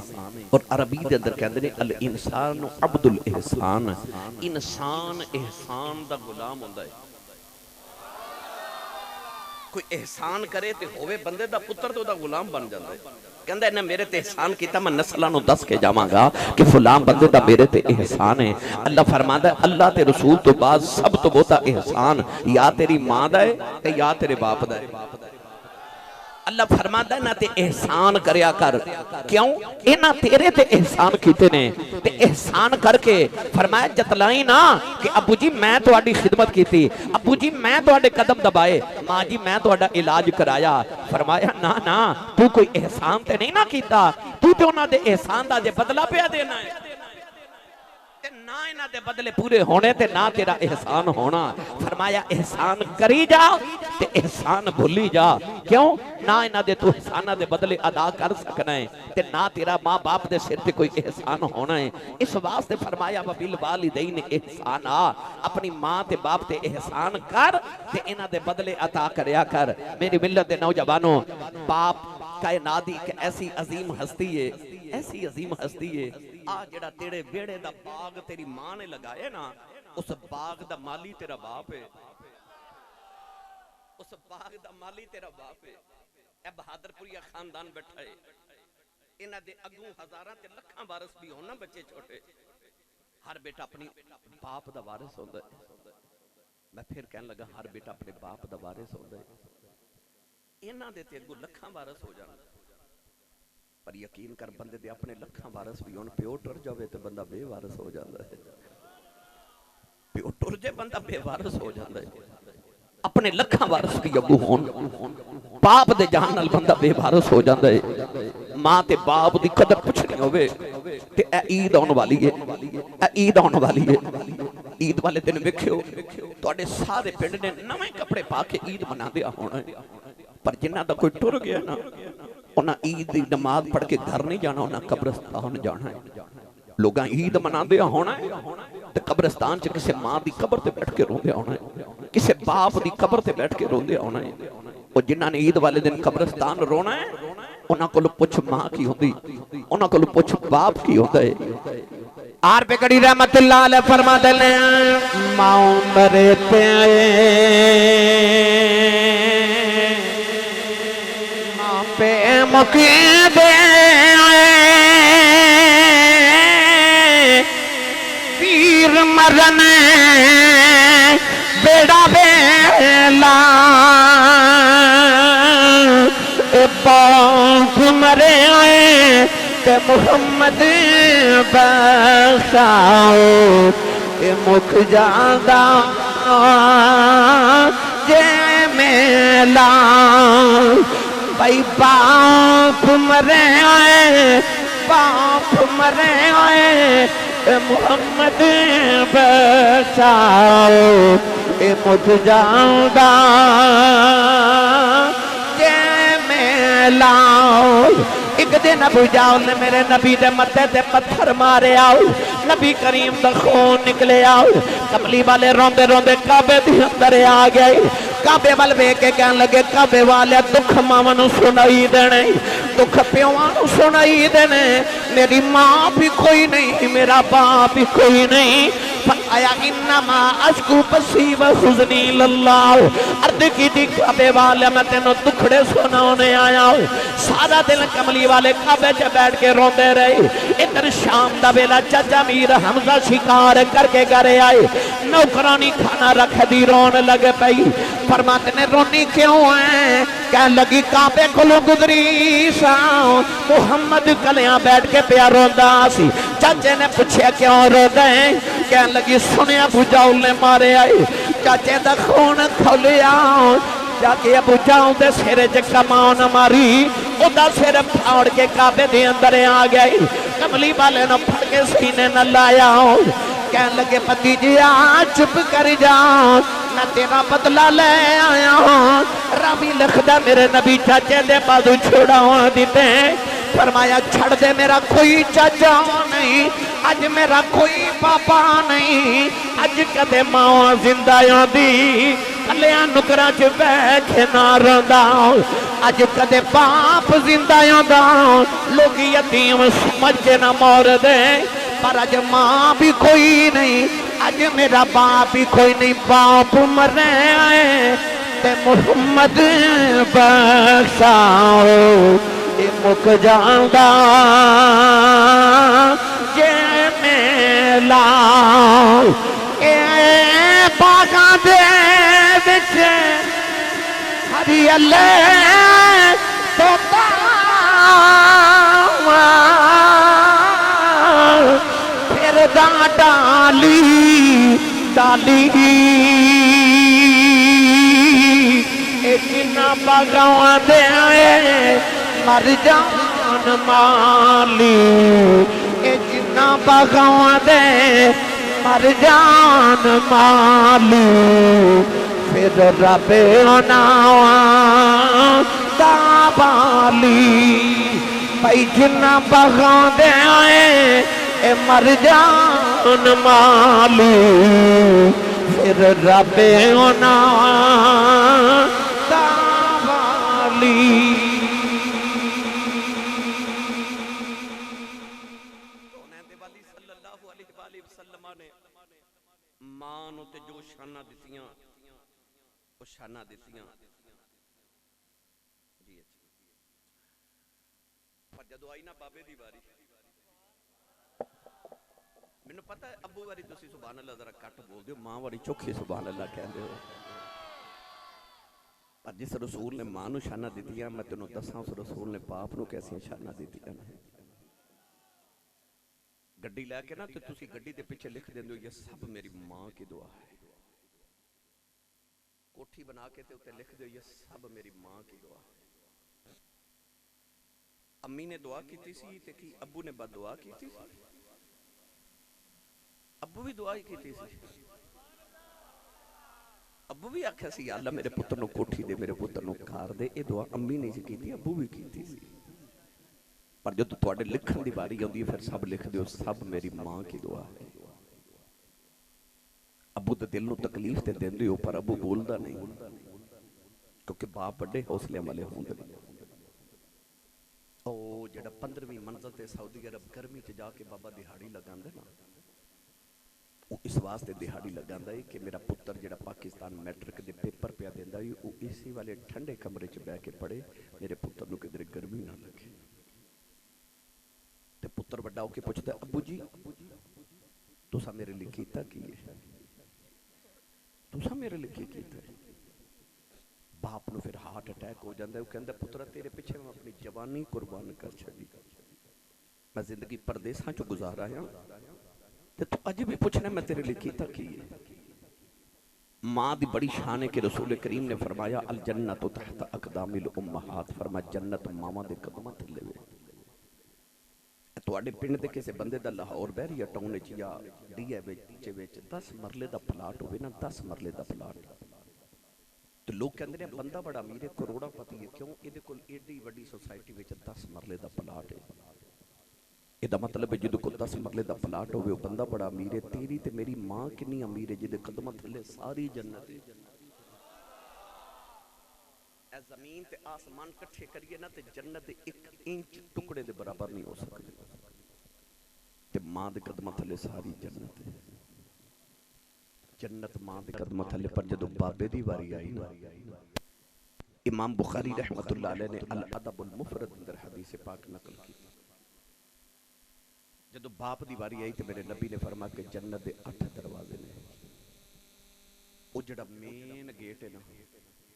Speaker 1: और अरबी दे अंदर कहंदे ने अल इंसान अब्दुल एहसान, इंसान एहसान दा गुलाम हुंदा है। कोई एहसान करे तो होवे बंदे दा पुत्र तो गुलाम बन जाता है। कहंदा इन्हें मेरे ते एहसान किया, मैं नस्लां नूं दस के जावांगा कि फलां बंदे दा मेरे ते एहसान है। अल्लाह फरमांदा अल्लाह ते रसूल तो बाद सब तो बहुता एहसान या तेरी मां दा है ते या तेरे बाप दा है। अल्लाह फरमांदा ना ते एहसान करया कर, क्यों इन्हां तेरे ते एहसान कीते ने ते एहसान करके फरमाया जतलाई ना कि अबू जी मैं तुहाडी खिदमत कीती, अबू जी मैं तुहाडे कदम दबाए, मां जी मैं तुहाडा इलाज कराया। फरमाया ना ना तू कोई एहसान ते नहीं ना कीता, तू ते उन्हां दे एहसान दा जे बदला पिया देना है, ना इन्हां दे बदले पूरे होने ते ना तेरा एहसान होना। फरमाया एहसान करी जा ते एहसान भूली जा, क्यों ना इन्हां दे तू एहसाना दे बदले अदा कर सकना है ते ना तेरा मां बाप दे सिर ते कोई एहसान होना है। इस वास्ते फरमाया बिल वालिदैन एहसाना, अपनी मां ते बाप ते एहसान कर ते इन्हां दे बदले अता करया कर। मेरी मिल्लत दे नौजवानों, बाप कायनात दी एक ऐसी अजीम हस्ती है, ऐसी अजीम हस्ती है। आ जेड़ा तेरे बेड़े दा बाग तेरी मां ने लगाया ना, उस बाग दा माली तेरा बाप है, उस बाग दा माली तेरा बाप है। ए बहादुरपुरिया खानदान बैठा है, इन्हां दे अगू हजारां ते लखां वारिस भी होना, बच्चे छोटे, हर बेटा अपनी बाप दा वारिस होंदा है। मैं फिर कहन लगा हर बेटा अपने बाप दा वारिस होंदा है। इन्हां दे ते अगू लखां वारिस हो जाण, पर यकीन कर बंदे दे अपने लखां वारिस भी होण, प्यो टुर जावे ते बंदा बेवारिस हो जांदा है। प्यो टुर जाए बंदा बेवारिस हो जांदा है। अपने लखां वारिस भी अगू होण, बाप दे जान नाल बंदा बेवारिस हो जांदा है। मां ते बाप दी कदर पुछनी होवे ते ए ईद आउण वाली है, ए ईद आउण वाली है। ईद वाले दिन वेखियो तुहाडे सारे पिंड ने नवे कपड़े पा के ईद मनांदे होना है, पर जिन्हां दा कोई टुर गया ना, उन्हां ईद दी नमाज पढ़ के घर नहीं जाना, उन्हां कब्रिस्तान जाना है। लोगां ईद मनांदे होना है ते कब्रिस्तान च किसी मां दी कब्र ते बैठ के रोंदे होना है, किसी बाप दी कब्र ते बैठ के रोंदे होना है। और जिन्हां ने ईद वाले दिन कब्रिस्तान रोना है, उन्हां कोल पुछ मां की होंदी, उन्हां कोल पुछ बाप की होंदा है। आर पे कड़ी रहमतुल्लाह अलैह फरमाते ने मां मरे ते मां पे मुके दे पीर मरन बेड़ा बेला ए बाप मरे आए के मुहम्मद बख्शाओ ए मुख जादा जे मेला भाई बाप मरे आए, बाप मरे आए ए मुहम्मद बख्शाओ ए मुख जादा जे मेला। एक दिन अबू जाहल ने मेरे नबी दे मत्थे ते पत्थर मारे आओ, नबी करीम दा खून निकले आओ। कमली वाले रोंदे रोंदे काबे दे अंदर आ गए, काबे वाल वेख के कहन लगे काबे वाले दुख मावां नूं सुनाई देने, दुख प्योवां नूं सुनाई देने, मेरी मां भी कोई नहीं, मेरा बाप भी कोई नहीं। फरमाया इन्नमा अश्कू बसी व हुज़नी लल्लाह, अर्द की दी काबे वाले मैं तेनों दुखड़े सुनाने आया हूं। सारा दिन कमली वाले काबे च बैठ के रोंदे रहे। इधर शाम दा वेला चाचा मीर हमजा शिकार करके घरे आए, नौकरानी खाना रख दी रोन लग पई। फरमाते ने रोनी क्यों है? कह लगी काबे कोलों गुजरी सा, मुहम्मद कलियां बैठ के पिया रोंदा सी। चाचे ने पूछया क्यों रोंदा है? कह लगी सुनिया अबू जाहल ने मारे आए, चाचे दा खून खोलिया जाके अबू जाहल दे सिर च कमान मारी, ओदा सिर फाड़ के काबे दे अंदर आ गई। कमली वाले ने फड़ के सीने न लाया, कह लगे भतीजिया चुप कर जा, मैं तेरा बदला ले आया हूं। रावी लिखदा मेरे नबी चाचे दे बाजू छुड़ावा दिते, फरमाया छड़ दे मेरा कोई चाचा नहीं, अज मेरा कोई पापा नहीं, अज कदे मां जिंदा आंदी कलिया नुकरा च बैठ ना रोंदा, अज कदे बाप जिंदा आंदा लोग यतीम समझ ना मोर दे, पर अज मां भी कोई नहीं, अज मेरा बाप भी कोई नहीं, बाप मरे आए ते मुहम्मद बख्शाओ मुक जांदा जे मेला ए बागां दे विच हरियले तोता फिर डाली डाली जिन्ना बागां दे मर जान माली, ए जिन्ना बागां दे मर जान माली, फिर रब नावा दाबाली, भाई जिन्ना बागां दे ए मर जान माली, फिर रब नावा दाबाली। मां नूं ते जो शाना दित्तियां वो शाना दित्तियां जी, पर जदों आई ना बाबे दी वारी, मैनूं पता है अब्बू वारी तुसीं सुभान अल्लाह जरा घट बोलदे हो, मां वारी चोखी सुभान अल्लाह कहंदे हो, पर जिस रसूल ने मां नूं शाना दित्तियां मैं तैनूं दसां उस रसूल ने बाप नूं कैसियां शाना दित्तियां ने। गड्डी लैके ना तो तुसी गड्डी के पिछे लिख देंदे हो ये सब मेरी मां की दुआ है, कोठी बना के ते उत्ते लिख दो ये सब मेरी मां की दुआ है। अम्मी ने दुआ की सी ते की अब्बू ने बद दुआ की सी, अब्बू भी दुआ ही की सी, अब्बू भी आख्या सी अल्लाह मेरे पुत्र नूं कोठी दे, मेरे पुत्र नूं कार दे, ये दुआ अम्मी नहीं सी कीती, अब्बू भी कीती सी। पर जो तुहाडे लिखण दी बारी आउंदी है फिर सब लिख दिओ सब मेरी मां की दुआ है। अब्बू दे दिल नूं तकलीफ ते देंदे हो पर अब्बू बोलदा नहीं, क्योंकि बाप बड़े हौसले वाले होंदे ने। ओ जेड़ा 15वीं मंजिल ते सऊदी अरब गर्मी च जाके बाबा दिहाड़ी लगांदा ना, वो इस वास्ते दिहाड़ी लगांदा है कि मेरा पुत्र जेड़ा पाकिस्तान मैट्रिक दे पेपर पिया देंदा है वो इसी वाले ठंडे कमरे च बैठ के पढ़े, मेरे पुत्र नूं किधरे गर्मी ना लगे। ते पुत्र बड़ा होके पुछदा अब्बू जी तुसा मेरे लिए कीता की है, तुसा मेरे लिए की कीता है। बाप नूं फिर हार्ट अटैक हो जाता है, वो कहता पुत्रा तेरे पिछे मैं अपनी जवानी कुर्बान कर छड़ी, मैं जिंदगी परदेसां च गुजार आया ते तू अज भी पूछना मैं तेरे लिए कीता की है। मां दी बड़ी शान है कि रसूल करीम ने फरमाया अल जन्नत तहत अकदामिल उम्महात, फरमाया जन्नत मावां दे कदमां थल्ले वे। तुहाडे पिंड दे किसी बंदे दा लाहौर बहरिया टाउन विच या डीए विच 10 मरले दा प्लाट होवे ना, 10 मरले दा प्लाट, तो लोग कहंदे ने बंदा बड़ा अमीर है करोड़ापति है, क्यों इहदे कोल एडी वड्डी सोसाइटी विच 10 मरले दा प्लाट है। इहदा मतलब है जिहदे कोल 10 मरले दा प्लाट होवे वो बंदा बड़ा अमीर है। तेरी ते मेरी मां कितनी अमीर है जिहदे कदमां थल्ले सारी जन्नत है। ए जमीन ते आसमान इकट्ठे करिए ना ते जन्नत दे 1 इंच टुकड़े दे बराबर नहीं हो सकदे, ते मां दे कदमां थल्ले सारी जन्नत है। जन्नत मां दे कदमां थल्ले। पर जदों बाबे दी वारी आई ना, इमाम बुखारी रहमतुल्लाह अलैह ने अल अदबुल मुफरद अंदर हदीस पाक नकल की। जदों बाप दी वारी आई तो मेरे नबी ने फरमाया कि जन्नत दे 8 दरवाजे ने, वो जेड़ा मेन गेट है ना,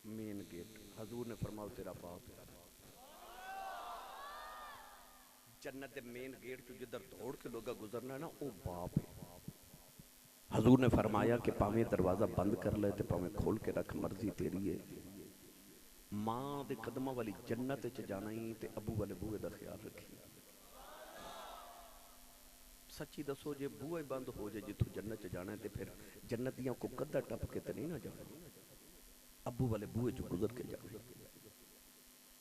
Speaker 1: मेन गेट हजूर ने फरमाया तेरा बाप है। जन्नत दे मेन गेट चो जिधर दौड़ के लोग गुजरना है ना, वो बाप है। हजूर ने फरमाया कि भावें दरवाजा बंद कर ले तो भावें खोल के रख, मर्जी तेरी है। मां दे कदमां वाली जन्नत च जाना ही ते अबू वाले बूहे दा ख्याल रखी। सच्ची दसो जे बूहे बंद हो जाए जिथों जन्नत च जाना है तो फिर जन्नत दियां को कद्दा टप के तो नहीं ना जाना, अबू वाले बूहे चो गुजर के जाना।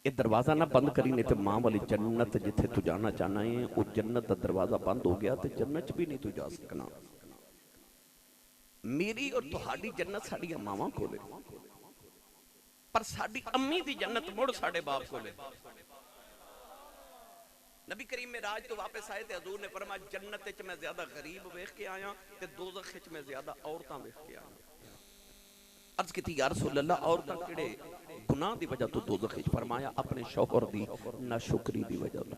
Speaker 1: ये दरवाजा ना बंद करी नहीं तो मां वाली जन्नत जिथे तू जाना चाहना है वो जन्नत का दरवाजा बंद हो गया तो जन्नत च भी नहीं तू जा सकना। मेरी और तुहाडी जन्नत साडियां मावां कोले, पर साडी अम्मी दी जन्नत मुड़ साडे बाप कोले। नबी करीम मेराज तो वापस आए थे हजूर ने फरमाया जन्नत च मैं ज्यादा गरीब वेख के आया ते दोज़ख च मैं ज्यादा औरतां वेख के आया। अर्ज की या रसूल अल्लाह औरतां किहड़े गुनाह दी वजह तो दोज़ख च? फरमाया अपने शौहर दी नाशुक्री दी वजह तो।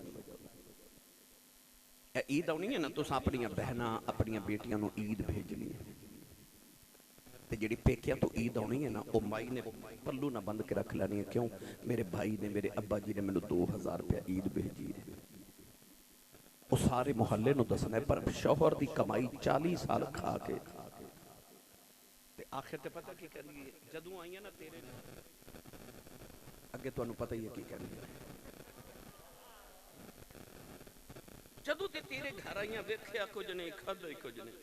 Speaker 1: ईद आनी है ना, तुसां अपनियां बहनां अपनियां बेटियां नूं ईद भेजनी है ते जिहड़ी पेकियां तो ईद आनी है ना वो माई ने पल्लू ना बंद के रख लैनी है। क्यों? मेरे भाई ने मेरे अब्बा जी ने मैनू 2000 रुपया ईद भेजी है। वो सारे मुहल्ले नूं दसना है, पर शौहर दी कमाई 40 साल खा के ते आखिर ते पता की करिए जदों आईयां ना तेरे अगे तुहानू पता ही है की करिए। जदों ते तेरे घर आईयां वेखिया कुछ नहीं खादा ही कुछ नहीं,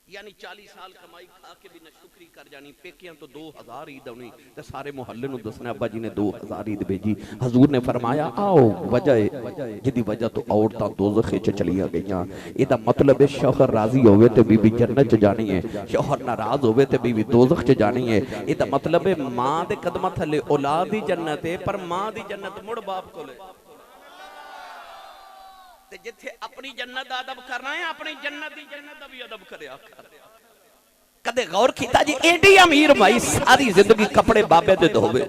Speaker 1: यानी 40 साल कमाई खा के भी ना शुक्री कर जानी। पेकियां तो 2000 ईद आनी ते सारे मुहल्ले नूं दसना अब्बा जी ने 2000 ईद भेजी। हजूर ने फरमाया आओ वजह जिदी वजह तो औरतां दोज़ख च चलियां गईयां। इहदा मतलब है शौहर राजी होवे ते बीवी जन्नत च जानी है, शौहर नाराज होवे ते बीवी दोज़ख च जानी है। इहदा मतलब है मां दे कदमां थले औलाद दी जन्नत है, पर मां दी जन्नत मुड़ बाप कोले। ते जिथे अपनी जन्नत दा अदब करना है अपनी जन्नत दी जन्नत दा भी अदब करया कर। कदे गौर कीता जी एडी अमीर माई सारी जिंदगी कपड़े बाबे दे धोवे,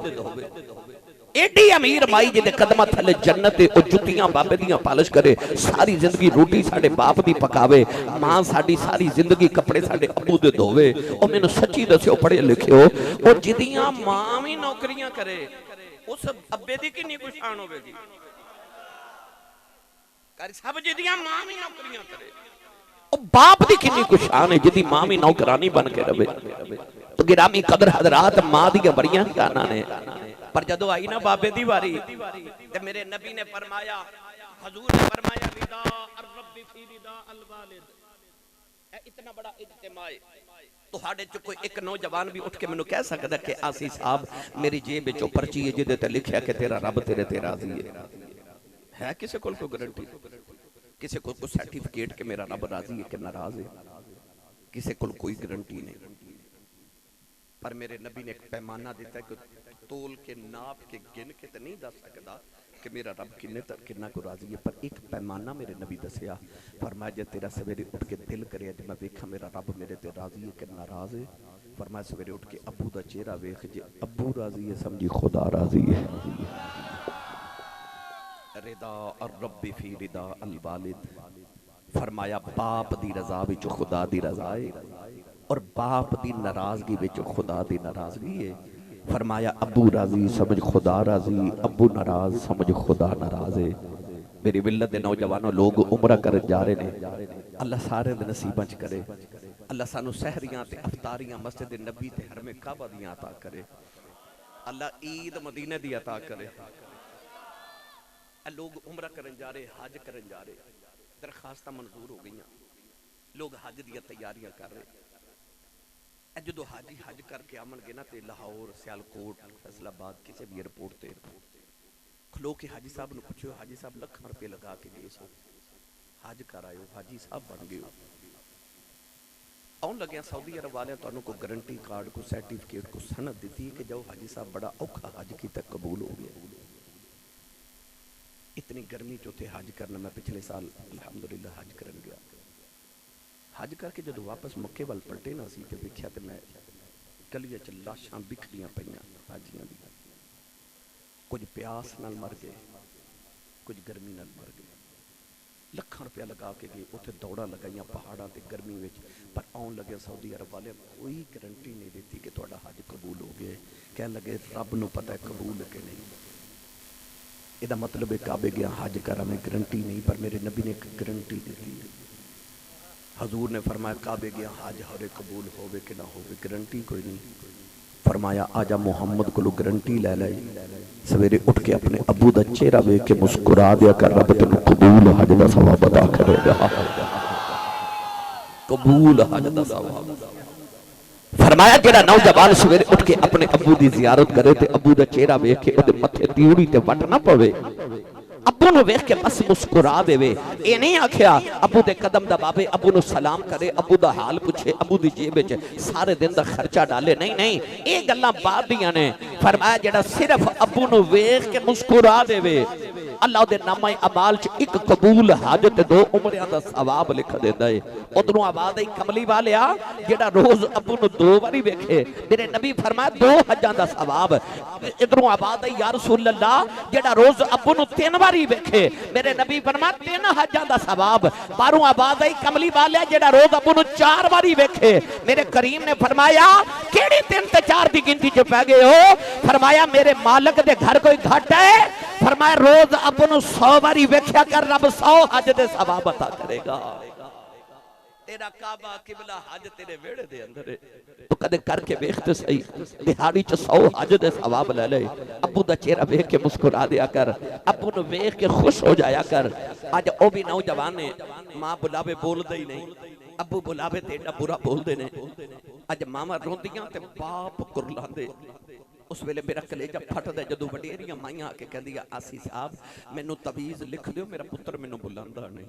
Speaker 1: एडी अमीर माई जिहदे कदमां थले जन्नत है, ओ जुत्तियां बाबे दियां पालिश करे, सारी जिंदगी रोटी साडे बाप दी पकावे, मां साडी सारी जिंदगी कपड़े साडे अबू दे धोवे। ओ मैनू सच्ची दस्यो पढ़े लिखियो ओ जिदियां मां भी नौकरियां करे उस अब्बे दी किन्नी पछाण होवेगी। सब जिदियां मां भी नौकरियां करे ओ बाप दी किन्नी कुछ शान है जिदी मां भी नौकरानी बन के रवे। तो गिरामी कदर हजरात मां दी बड़ियां गाना ने, पर जदों आई ना बाबे दी वारी ते मेरे नबी ने फरमाया, हजूर ने फरमाया रिदा अर रब्बी फी रिदा अल वालिद। ए इतना बड़ा इज्तिमा है तुहाडे च कोई एक नौजवान भी उठ के मैनू कह सकदा कि आसी साहब मेरी जेब विचों पर्ची है जिहदे ते लिखिया कि तेरा रब तेरे ते राजी है किसी को कोई गारंटी? किसी को कोई सर्टिफिकेट कि मेरा रब राजी है कि नाराज है? किसी को कोई गारंटी नहीं। पर मेरे नबी ने एक पैमाना दिता है कि तोल के नाप के गिन के तो नहीं दस सकता कि मेरा रब किन्ना को राजी है, पर एक पैमाना मेरे नबी दसिया। फरमाया जे तेरा सवेरे उठ के दिल करे जे मैं वेखा मेरा रब मेरे ते राजी है कि नाराज है, फरमाया सवेरे उठ के अबू दा चेहरा वेख, जे अबू राजी है समझी खुदा राजी है। रिदा और रब्बी फी रिदा अल वालिद। फरमाया बाप दी रजा विच खुदा दी रजा है और बाप दी नाराजगी विच खुदा दी नाराजगी है। फरमाया अबू राजी समझ खुदा राजी, अबू नाराज समझ खुदा नाराज है। मेरी विल्लत दे नौजवानों लोग उमरा कर जा रहे ने, अल्लाह सारे दे नसीबां च करे। अल्लाह सानू सहरियां ते अफतारियां मस्जिद नबी ते हरमे काबा दियां अता करे। अल्लाह ईद मदीने दी अता करे। लोग उमरा करन जा रहे, हज करन जा रहे, दरखास्त मंजूर हो गई, लोग हज दी तैयारियां कर रहे। जो हाजी हज करके आमनगे ना तो लाहौर सियालकोट फैसलाबाद किसी भी एयरपोर्ट से खलो के हाजी साहब ने पूछो, हाजी साहब लाखां रुपये लगा के गए सो हज कर आयो, हाजी साहब बन गए आउन लगे सऊदी अरब वाले तो कोई गारंटी कार्ड को सर्टिफिकेट को सनद दी कि जाओ हाजी साहब बड़ा औखा हज किया कबूल हो गया। इतनी गर्मी चौथे हज करना, मैं पिछले साल अल्हम्दुलिल्लाह हज करन गया। हज करके जो वापस मक्के वाल पलटे ना सी ते देखिया ते मैं गलियां च लाशां बिखरियां पईयां हाजियां दी, कुछ प्यास नाल मर गए, कुछ गर्मी नाल मर गए। लाखां रुपया लगा के गए, उत्थे दौड़ा लगाइयां पहाड़ां ते गर्मी विच, पर आउन लगे सऊदी अरब वाले कोई गारंटी नहीं दी कि तुहाडा हज कबूल हो गया। कह लगे रब नूं पता है कबूल है कि नहीं। इहदा मतलब है काबे गया हज करा में गारंटी नहीं, पर मेरे नबी ने एक गारंटी दी। हजूर ने फरमाया काबे गया हज हरे कबूल होवे कि ना होवे गारंटी कोई नहीं, फरमाया आजा मुहम्मद को गारंटी लै लै, सवेरे उठ के अपने अबू का चेहरा वेख के मुस्कुरा दिया कर, रब तेन कबूल हज का सवाब अता करेगा, कबूल हज का सवाब। फरमाया जेड़ा नौजवान सवेरे उठ के अपने अबू की जियारत करे ते अबू का चेहरा वेख के उहदे मथे तीड़ी ते वट ना पवे, अबू नु वेख के बस मुस्कुरा देवे। ये नहीं आख्या अबू दे कदम दबावे, अबू नु सलाम करे, अबू दा हाल पूछे, अबू दी जेब विच सारे दिन दा खर्चा डाले, नहीं नहीं ये गल्लां बाद दियां ने। फरमाया जेड़ा सिर्फ अबू नु वेख के मुस्कुरा देवे, अल्लाह दे नामा अमाल च एक कबूल हज ते 2 उमरियां दा सवाब लिख देंदा है। उधरों आवाज आई कमली वालिया जेड़ा रोज अबू नु 2 बारी वेखे, मेरे नबी फरमाया 2 हजां दा सवाब। इधरों आवाज आई या रसूल अल्लाह जेड़ा रोज अबू नु 3 बारी वेखे, मेरे नबी फरमाया 3 हजां दा सवाब। बाहरों आवाज आई कमली वालिया जेड़ा रोज अबू नु 4 बारी वेखे, मेरे करीम ने फरमाया केड़ी 3 ते 4 दी गिनती च पै गए हो? फरमाया मेरे मालिक दे घर कोई घट है? फरमाया रोज अबू नु 100 बारी वेख्या कर, रब 100 हज दे सवाब अता करेगा। तेरा काबा किबला हज तेरे वेड़े दे अंदर है, तो कदे करके वेख ते सही, दिहाड़ी च 100 हज दे सवाब ले ले। अबू दा चेहरा वेख के मुस्कुरा दिया कर, अबू नु वेख के खुश हो जाया कर। आज ओ भी नौजवान ने मां बुलावे बोलदे ही नहीं, अबू बुलावे ते एडा बुरा बोलदे ने। अज मामा रोंदियां ते बाप कुरलांदे, उस वेले मेरा कलेजा फटदा जदों वडेरियां माइयां आके कहंदियां आसी साहब मैनू तवीज़ लिख दिओ, मेरा पुत्र मैनू बुलांदा नहीं।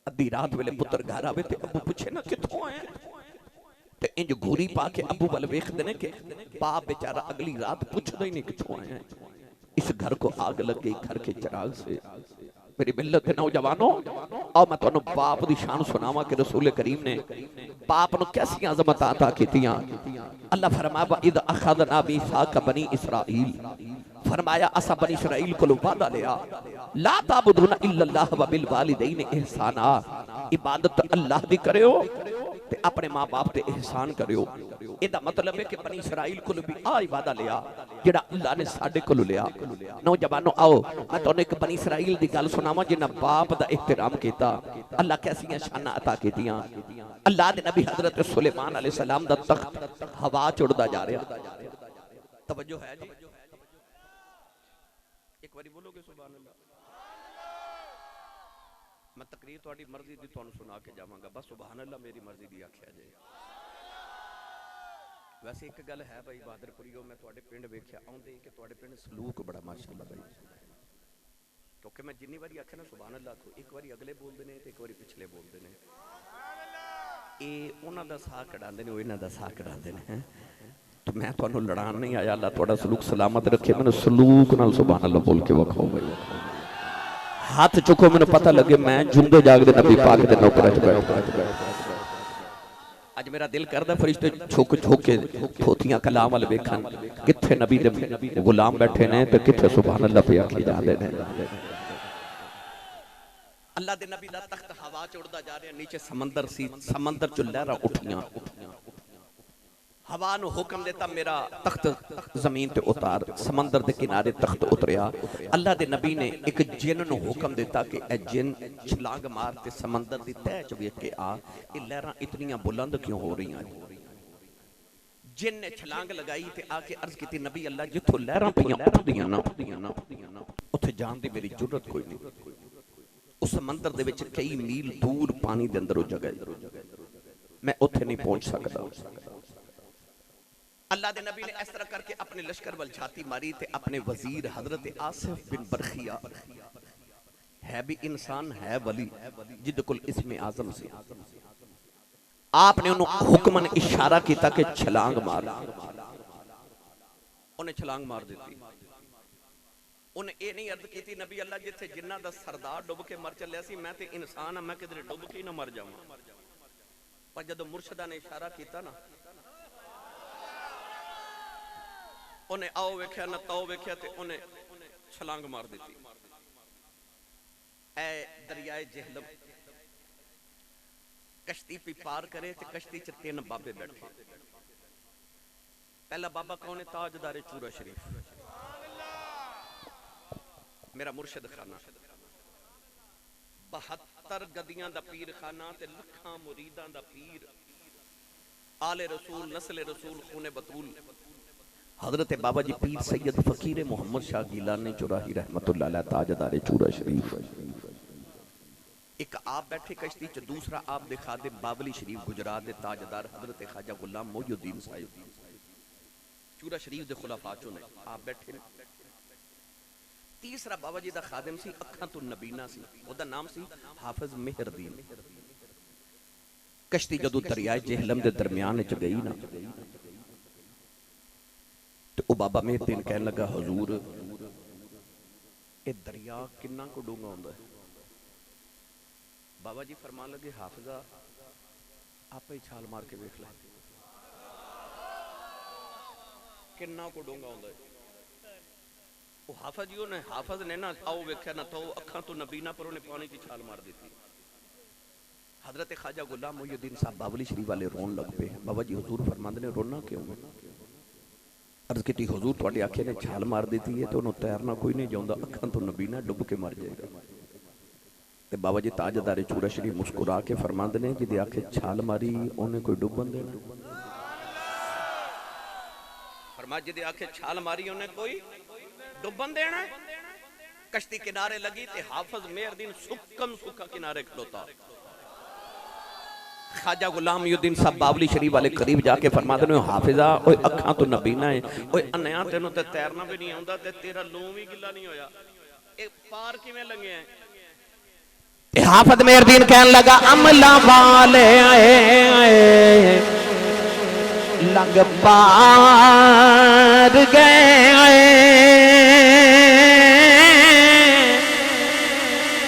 Speaker 1: अद्धी रात वेले पुत्र घर आवे ते अबू पूछे ना कित्थों आया, ते इंज घूरी पा के अबू वल वेखदे ने कि बाप बेचारा अगली रात पूछदा ही नहीं कित्थों आया। इस घर को आग लग गई, घर के चिराग से। मेरी मिल्लत के नौजवानों और मैं तुहानू बाप दी शान सुनावा कि रसूल करीम ने बाप नू कैसी अज़मत अता कीतियां। अल्लाह फरमाया इद अखज़ना मीसाक बनी इसराइल, फरमाया असा बनी इसराइल को वादा लिया ला ताबुदूना इल्लल्लाह व बिल वालिदैन इहसाना, इबादत अल्लाह दी करियो ते अपने मां बाप ते एहसान करियो। इहदा मतलब है कि बनी इसराइल को भी आ वादा लिया जेड़ा अल्लाह ने साडे कोल लिया। नौजवानों आओ मैं तुहानू एक बनी इसराइल दी गल सुनावां जिन्हां बाप दा एहतराम कीता, अल्लाह कैसियां शानां अता कीतियां। अल्लाह दे नबी हजरत सुलेमान अलैहिस्सलाम दा तख्त हवा च उड़दा जा रहा। तवज्जो है जी, एक बारी बोलोगे सुभान अल्लाह। मैं तकरीर थोड़ी मर्जी दी तुहानू सुना के जावांगा, बस सुभान अल्लाह मेरी मर्जी दी आख्या जाए। वैसे एक गल है भाई बहादरपुरियो, मैं तुहाडे पिंड वेख्या आउंदे कि तुहाडे पिंड सलूक बड़ा माशाअल्लाह भाई, क्योंकि मैं जिन्नी बारी आख्या ना सुभान अल्लाह को, एक बारी अगले बोलते हैं तो एक बारी पिछले बोलते हैं। ये उन्हां दा साह कढांदे ने, इन्हां दा साह कढांदे ने। तो मैं तुहानू लड़ान नहीं आया, अल्लाह तुहाडा सलूक सलामत रखे। मैनू सलूक नाल सुभान अल्लाह बोल के वखाओ भाई, हाथ चुको, मैनू पता लगे मैं जुंदे जागदे नबी पाक दे नौकरां च बैठा। अज मेरा दिल करदा फरिश्ते झुक झुक के थोथियां कलाम वाल वेखन, किथे नबी दे गुलाम बैठे ने ते किथे सुभान अल्लाह पे आखे जांदे ने। अल्लाह दे नबी दा तख्त हवा च उड़दा जा रहा, नीचे समंदर सी, समंदर चो लहरां उठियां। हवा नू हुक्म देता मेरा तख्त जमीन ते उतार, समंदर दे किनारे तख्त उतरिया। अल्लाह दे नबी ने एक जिन नू हुक्म देता कि ए जिन छलांग मार ते समंदर दी तह च वेख के आ, ये लहरां इतनियां बुलंद क्यों हो रही हैं? जिन ने छलांग लगाई ते आके अर्ज की नबी अल्लाह जिथों लहरां पईयां उठदियां ना उत्थे जान दी मेरी जुर्रत कोई नहीं। उस समंदर दे विच कई मील दूर पानी दे अंदर ओ जगह, मैं उत्थे नहीं पहुंच सकदा। अल्लाह दे नबी ने इस तरह करके अपने लश्कर वल छाती मारी ते अपने वजीर हजरत आसिफ बिन बरखिया है भी इंसान है वली, जिद कुल इसमें आजम से आपने उन्होंने हुक्मन इशारा किया कि छलांग मार, उन्हें छलांग मार दी। उन्हें ये नहीं अर्ज की नबी अल्लाह जिथे जिन्ना दा सरदार डुब के मर चलिया सी, मैं ते इंसान हाँ, मैं किधरे डुब के ही ना मर जावां। पर जदों मुर्शदा ने इशारा किया ना, उन्हें आओ वेख्या ना ताओ वेख्या ते उन्हें छलांग मार दी। ऐ दरियाए जहलम कश्ती पी पार करे ते कश्ती च 3 बाबे बैठे। पहला बाबा कौन है? ताजदारे चूरा शरीफ, मेरा मुर्शद खाना, 72 गदियां दा पीर खाना ते लखां मुरीदां दा पीर। आले रसूल, नस्ल रसूल, खूने बतूल। हजरत बाबा जी पीर सैयद फकीर मोहम्मद शाह गिलानी चौराही रहमतुल्लाह अलैह ताजदार चूरा शरीफ। एक आप बैठे कश्ती च, दूसरा आप दिखा दे बाबली शरीफ गुजरात के ताजदार हजरत ख्वाजा गुलाम मोइनुद्दीन साहिब चूरा शरीफ के खुलाफा चो ने आप बैठे ने। तीसरा बाबा जी का खादिम सी, अखां तो नबीना सी, ओदा नाम सी हाफिज मेहरदीन। कश्ती जदों दरियाए जेहलम के दरम्यान च गई ना, तो वो बाबा मेहरदीन कहने लगा, हजूर ये दरिया किन्ना को डूंगा होंदा है। बाबा जी फरमान लगे, हाफिजा आप ही छाल मार के वेख लै किन्ना को डूंगा होंदा है। वो हाफिज जी ने हाफिज ने ना आओ वेख्या ना तो अखां तो नबीना पर उन्हें पानी की छाल मार दी थी। हजरत ख्वाजा गुलाम मोइनुद्दीन साहब बावली शरीफ वाले रोन लग पे। बाबा जी हुजूर फरमाते ने, रोना क्यों है? अर्ज की हुजूर तुहाडे आखे ने छाल मार दी है तो उन्होंने तैरना कोई नहीं जाता, अखां तो नबीना डुब के मर जाएगा। तो बाबा जी ताजदारे चूरा शरीफ मुस्कुरा के फरमाते ने, जिहदे आखे छाल मारी उन्हें कोई डुबन देना? फरमाया जिहदे आखे छाल मारी उन्हें कोई डुबन देना? कश्ती किनारे लगी ते हाफिज मेहरदीन सुक्कम सुक्का किनारे खलोता। ख्वाजा गुलाम मोइनुद्दीन साहब बावली शरीफ वाले करीब जाके फरमाते ने, हाफिजा ओए अखां तो नबीना है, ओए अन्या तेनों ते तैरना भी नहीं आउंदा ते तेरा लूं भी गिला नहीं होया, ए पार किवें लंघे है? ते हाफिज मेहरदीन कहने लगा, अमला वाले आए लंघ पार गए,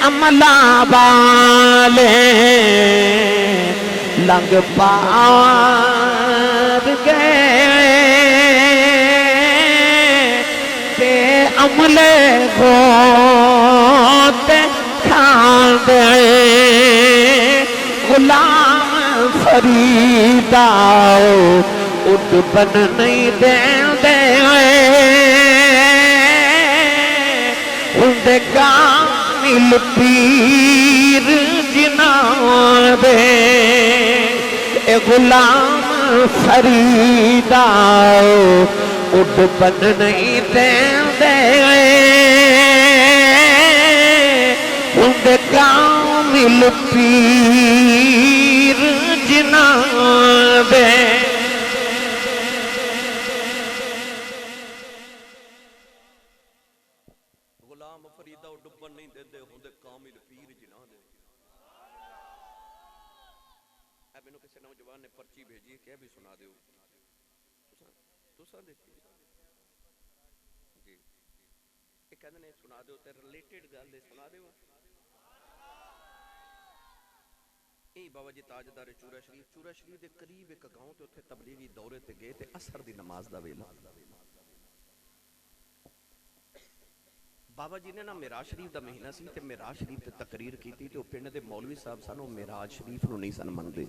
Speaker 1: अमला वाले लंघ पार गए, ते अमले होते खान गए, गुलाम फरीदा उठ बन नहीं देंदे, उनके कामिल पीर जिनाबे गुलाम फरीदा उठ बन नहीं देंदे, उनके कामिल पीर जिनाबे। गुलाम फरीदा डुबन नहीं देंदे, उनके कामिल पीर जिनाबे। मैनू किसी नौजवान ने पर्ची भेजी, क्या भी सुना दो तुसा देखी जी, ये कहते ने सुना दो ते रिलेटेड गल सुना दो। बाबा जी ताजदार चूरा शरीफ के करीब एक गांव ते उत्थे तबलीगी दौरे ते गए ते असर दी नमाज दा वेला। बाबा जी ने ना मिराज शरीफ का महीना सी ते मिराज शरीफ ते तकरीर की ते पिंड दे मौलवी साहब सन मिराज शरीफ नूं नहीं सन मनदे,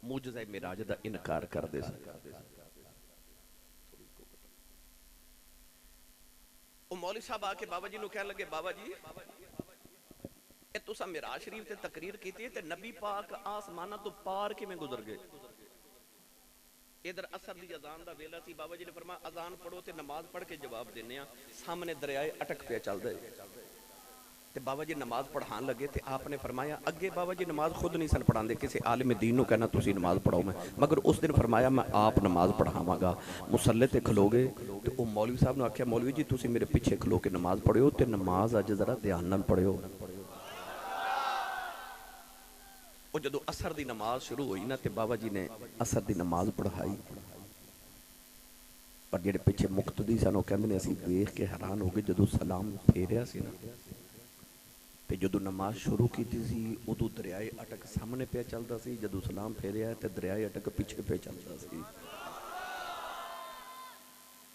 Speaker 1: मुजज़ा मिराज दा इनकार करदे सन। ओ मौलवी साहब आके बाबा जी नूं कहण लगे, बाबा जी ए तुसां मिराज शरीफ ते तकरीर की ते नबी पाक आसमानां तो पार किवें गुजर गए? इधर असर दी अजान दा वेला सी। बाबा जी ने फरमाया, अजान पढ़ो ते नमाज पढ़ के जवाब देने आ। सामने दरियाए अटक पे चलदा है ते बाबा जी नमाज पढ़ान लगे ते आपने फरमाया, अगे बाबा जी नमाज खुद नहीं सन पढ़ाते, किसी आलिम दीन नूं कहना तुसीं नमाज पढ़ाओ मैं, मगर उस दिन फरमाया मैं आप नमाज पढ़ावांगा। मुसल्ले ते खलोगे ते ओ मौलवी साहब ने आख्या, मौलवी जी तुसीं मेरे पिछे खलो के नमाज पढ़ियो ते नमाज अज जरा ध्यान नाल पढ़ियो। जदों असर दी नमाज शुरू हुई ना ते बाबा जी ने असर दी नमाज पढ़ाई, पर जेडे पिछे मुक्तदी सन कहंदे ने असीं देख के हैरान हो गए। जदों सलाम फेरिया सी ना ते जदों नमाज शुरू की सी उदों दरियाए अटक सामने पे चलता सी, जदों सलाम फेरिया ते दरियाए अटक पिछे पे चलता सी।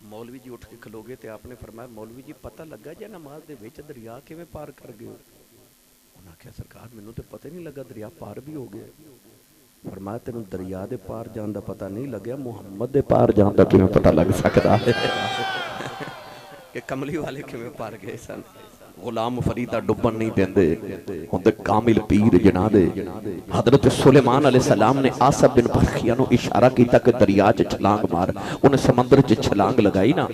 Speaker 1: मौलवी जी उठ के खलोगे ते आपने फरमाया, मौलवी जी पता लगा जे नमाज दे विच दरिया किवें पार कर गए? उन्हें आख्या, सरकार मैनू तो पता नहीं लगा, दरिया पार भी हो गया। फरमाया, तेनू दरिया दे पार जान दा पता नहीं लग्या, मुहम्मद दे पार जान दा किवें पता लग सकता है कि कमली वाले किवें पार गए सन। गुलाम फरीदा डुबन नहीं देंदे हुंदे कामिल पीर जना दे। हजरत सुलेमान अलैहिस्सलाम ने आसफ बिन बरखिया नु इशारा किया कि दरिया च छलांग मार। उन्हें समंदर च छलांग लगाई ना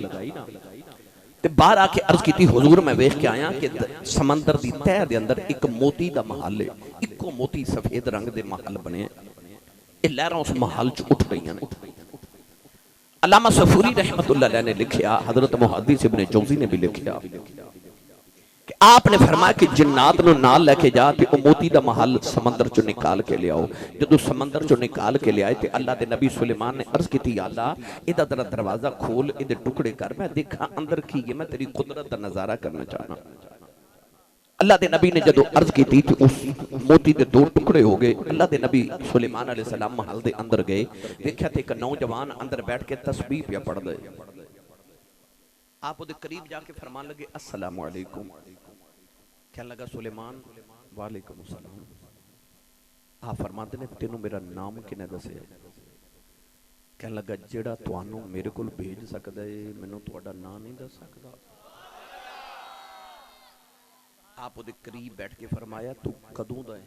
Speaker 1: ते बाहर आके अर्ज की हुजूर मैं वेख के आया कि समंदर दी तह दे अंदर एक मोती दा महल है। इको मोती सफेद रंग दे महल बने, ये लहरां उस महल च उठ रही ने। अल्लामा सफूरी रहमतुल्लाह अलैह ने लिखा, हजरत मुहद्दिस इब्ने जौज़ी ने भी लिखा कि आपने फरमाया कि जिन्नात नु नाल लेके जा ते ओ मोती दा महल समंदर चो निकाल के ले आओ। जदों समंदर चो निकाल के ले आए ते अल्लाह दे नबी सुलेमान ने अर्ज की, या अल्लाह इहदा जरा दरवाजा खोल, इहदे टुकड़े कर, मैं देखा अंदर की है, मैं तेरी कुदरत दा नजारा करना चाहना। अल्लाह दे नबी ने जदों अर्ज की थी उस मोती दे दो टुकड़े हो गए। अल्लाह दे नबी सुलेमान अलैहिस्सलाम महल दे अंदर गए, देखा ते एक नौजवान अंदर बैठ के तस्बीह पिया पढ़ दे। आप उहदे करीब जाके फरमान लगे, अस्सलामु अलैकुम। क्या लगा सुलेमान, वालेकुम अस्सलाम। आप फरमाते ने तेनू मेरा नाम किने दसे? क्या लगा जेड़ा तुहानू मेरे कोल भेज सकदा है मैनू तुहाडा नाम नहीं दस सकदा? आप उहदे करीब बैठ के फरमाया, तू कदों दा है,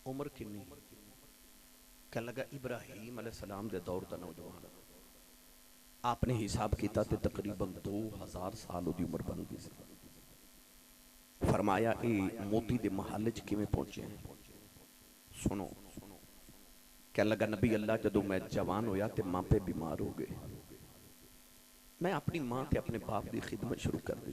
Speaker 1: उम्र किन्नी? क्या लगा इब्राहीम अलैहिस्सलाम दे दौर दा नौजवान। आपने हिसाब किया तो तकरीबन 2000 साल उहदी उम्र बन गई सी। फरमाया ये मोती दे महल च किवें पहुंचे? सुनो, क्या लगा नबी अल्लाह जदों मैं जवान होया ते मां पे बीमार हो गए, मैं अपनी मां ते अपने बाप की खिदमत शुरू कर दी।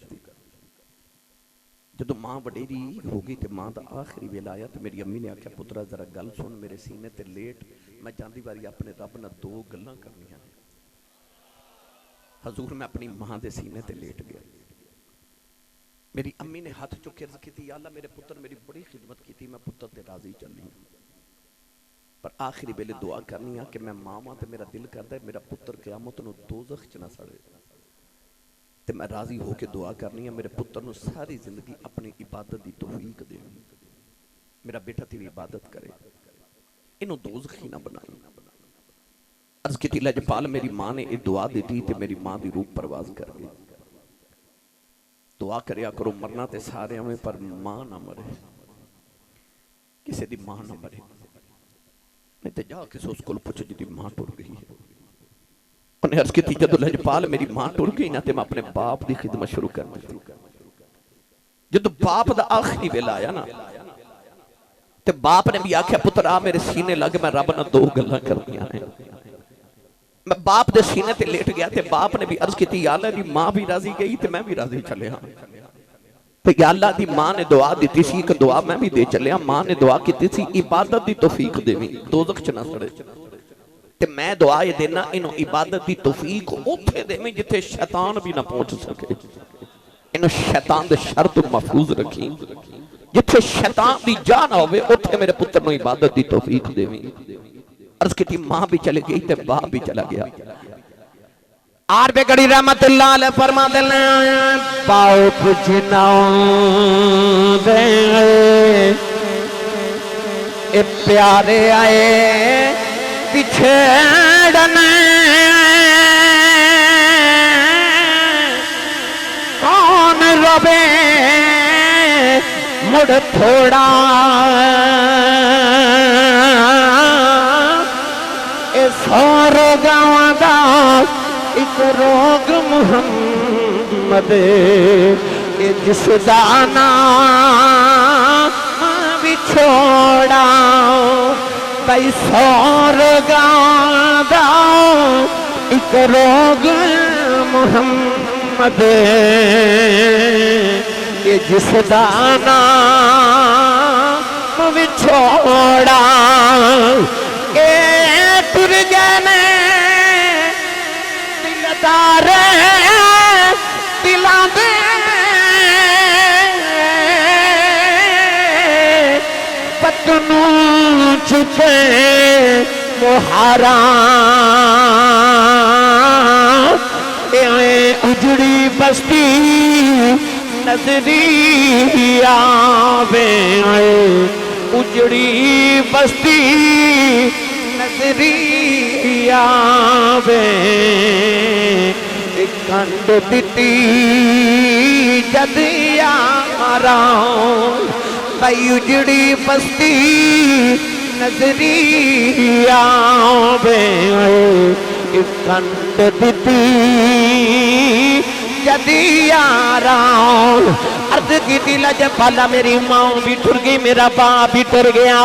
Speaker 1: जदों मां वडेरी हो गई तो मां का आखिरी वेला आया तो मेरी अम्मी ने आख्या, पुत्रा जरा गल सुन, मेरे सीने ते लेट, मैं जांदी वारी अपने रब नाल दो गल्लां करनियां ने। हजूर मैं अपनी मां के सीने ते लेट गया। मेरी अम्मी ने हाथ चुक के अर्ज की, या अल्लाह मेरे पुत्र मेरी बड़ी खिदमत की, मैं पुत्र ते राजी चली हूं, पर आखिरी वेले दुआ करनी है कि मैं मां वां ते मेरा दिल करता है मेरा पुत्र क़यामत नूं दोज़ख च ना सड़े, ते मैं राजी होकर दुआ करनी है मेरे पुत्र नूं सारी जिंदगी अपनी इबादत की तौफीक दे, मेरा बेटा तेरी इबादत करे, इनू दोज़खी ना बनाई। अर्ज की लजपाल मेरी मां ने यह दुआ दी थी, मेरी मां की रूह परवाज कर गई। दुआ करया करो, मरना ते सारे में पर मां ना मरे, किसी की मां ना मरे, नहीं तो जा किसी उस कोल पुछ जिहदी मां टुर गई है। उन्हें अर्ज की जदों लजपाल मेरी मां टुर गई ना, तो मैं अपने बाप की खिदमत शुरू कर दी। जदों बाप का आखिरी वेला आया ना, तो बाप ने भी आख्या, पुत्र आ मेरे सीने लग, मैं रब नाल दो गल्लां करनियां ने। मैं बाप दे सीने ते लेट गया, ते बाप ने भी अर्ज की, या अल्लाह दी मां भी राजी गई ते मैं भी राजी चलिया। ते या अल्लाह दी मां ने दुआ दी सी, एक दुआ मैं भी दे चलिया। मां ने दुआ की सी, इबादत की तौफीक देवी, दोज़ख च ना सड़े, ते मैं दुआ ये देना इन्हों इबादत की तौफीक उत्थे देवी जिथे शैतान भी ना पहुंच सके, इन्हों शैतान दे शर तो महफूज रखी, जिथे शैतान की जान ना होवे उत्थे मेरे पुत्र नूं इबादत की तौफीक देवी। अर्ज की मां भी चली गई ते बाप भी चला गया। आर पे गड़ी रहमतुल्लाह अलैह फरमा देने, पाओ पुछनाओ दे ए प्यारे आए पिछड़ने, कौन रोवे मुड़ थोड़ा, सार गाँव दा एक रोग मुहम्मद, जिस दाना बिछोड़ा, भाई सार गाँव दा एक रोग मुहम्मद, जिस दाना बिछोड़ा, तुर जाने दिलदार दिला दे, पतनू छुपे मुहारा, उजड़ी बस्ती नजरी आवे, उजड़ी बस्ती नजरी आवे, कंड दिती जद यारा भाई उजड़ी बस्ती नजरी आवे कंड दिती जद यारा अर्ज की लज पाला मेरी माँ भी टुर गई मेरा बाप भी टुर गया।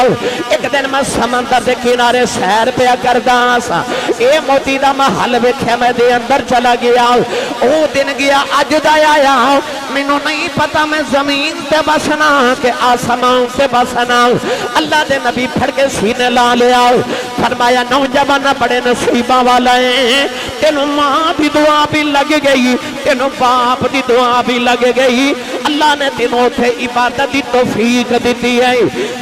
Speaker 1: एक दिन मैं समंदर के किनारे सैर पे करदा सा ए मोती दा महल वेख्या मैं दे अंदर चला गया। ओ दिन गया अज दा आया मैनू नहीं पता मैं जमीन ते बसना के आसमान से बसना। अल्लाह दे नबी फड़ के सीने ला लिया फरमाया नौजवान बड़े नसीबा वाला है तेनू माँ की दुआ भी लग गई तेनू बाप की दुआ भी लग गई। अल्लाह ने तेनों उथे इबादत की तौफीक दी है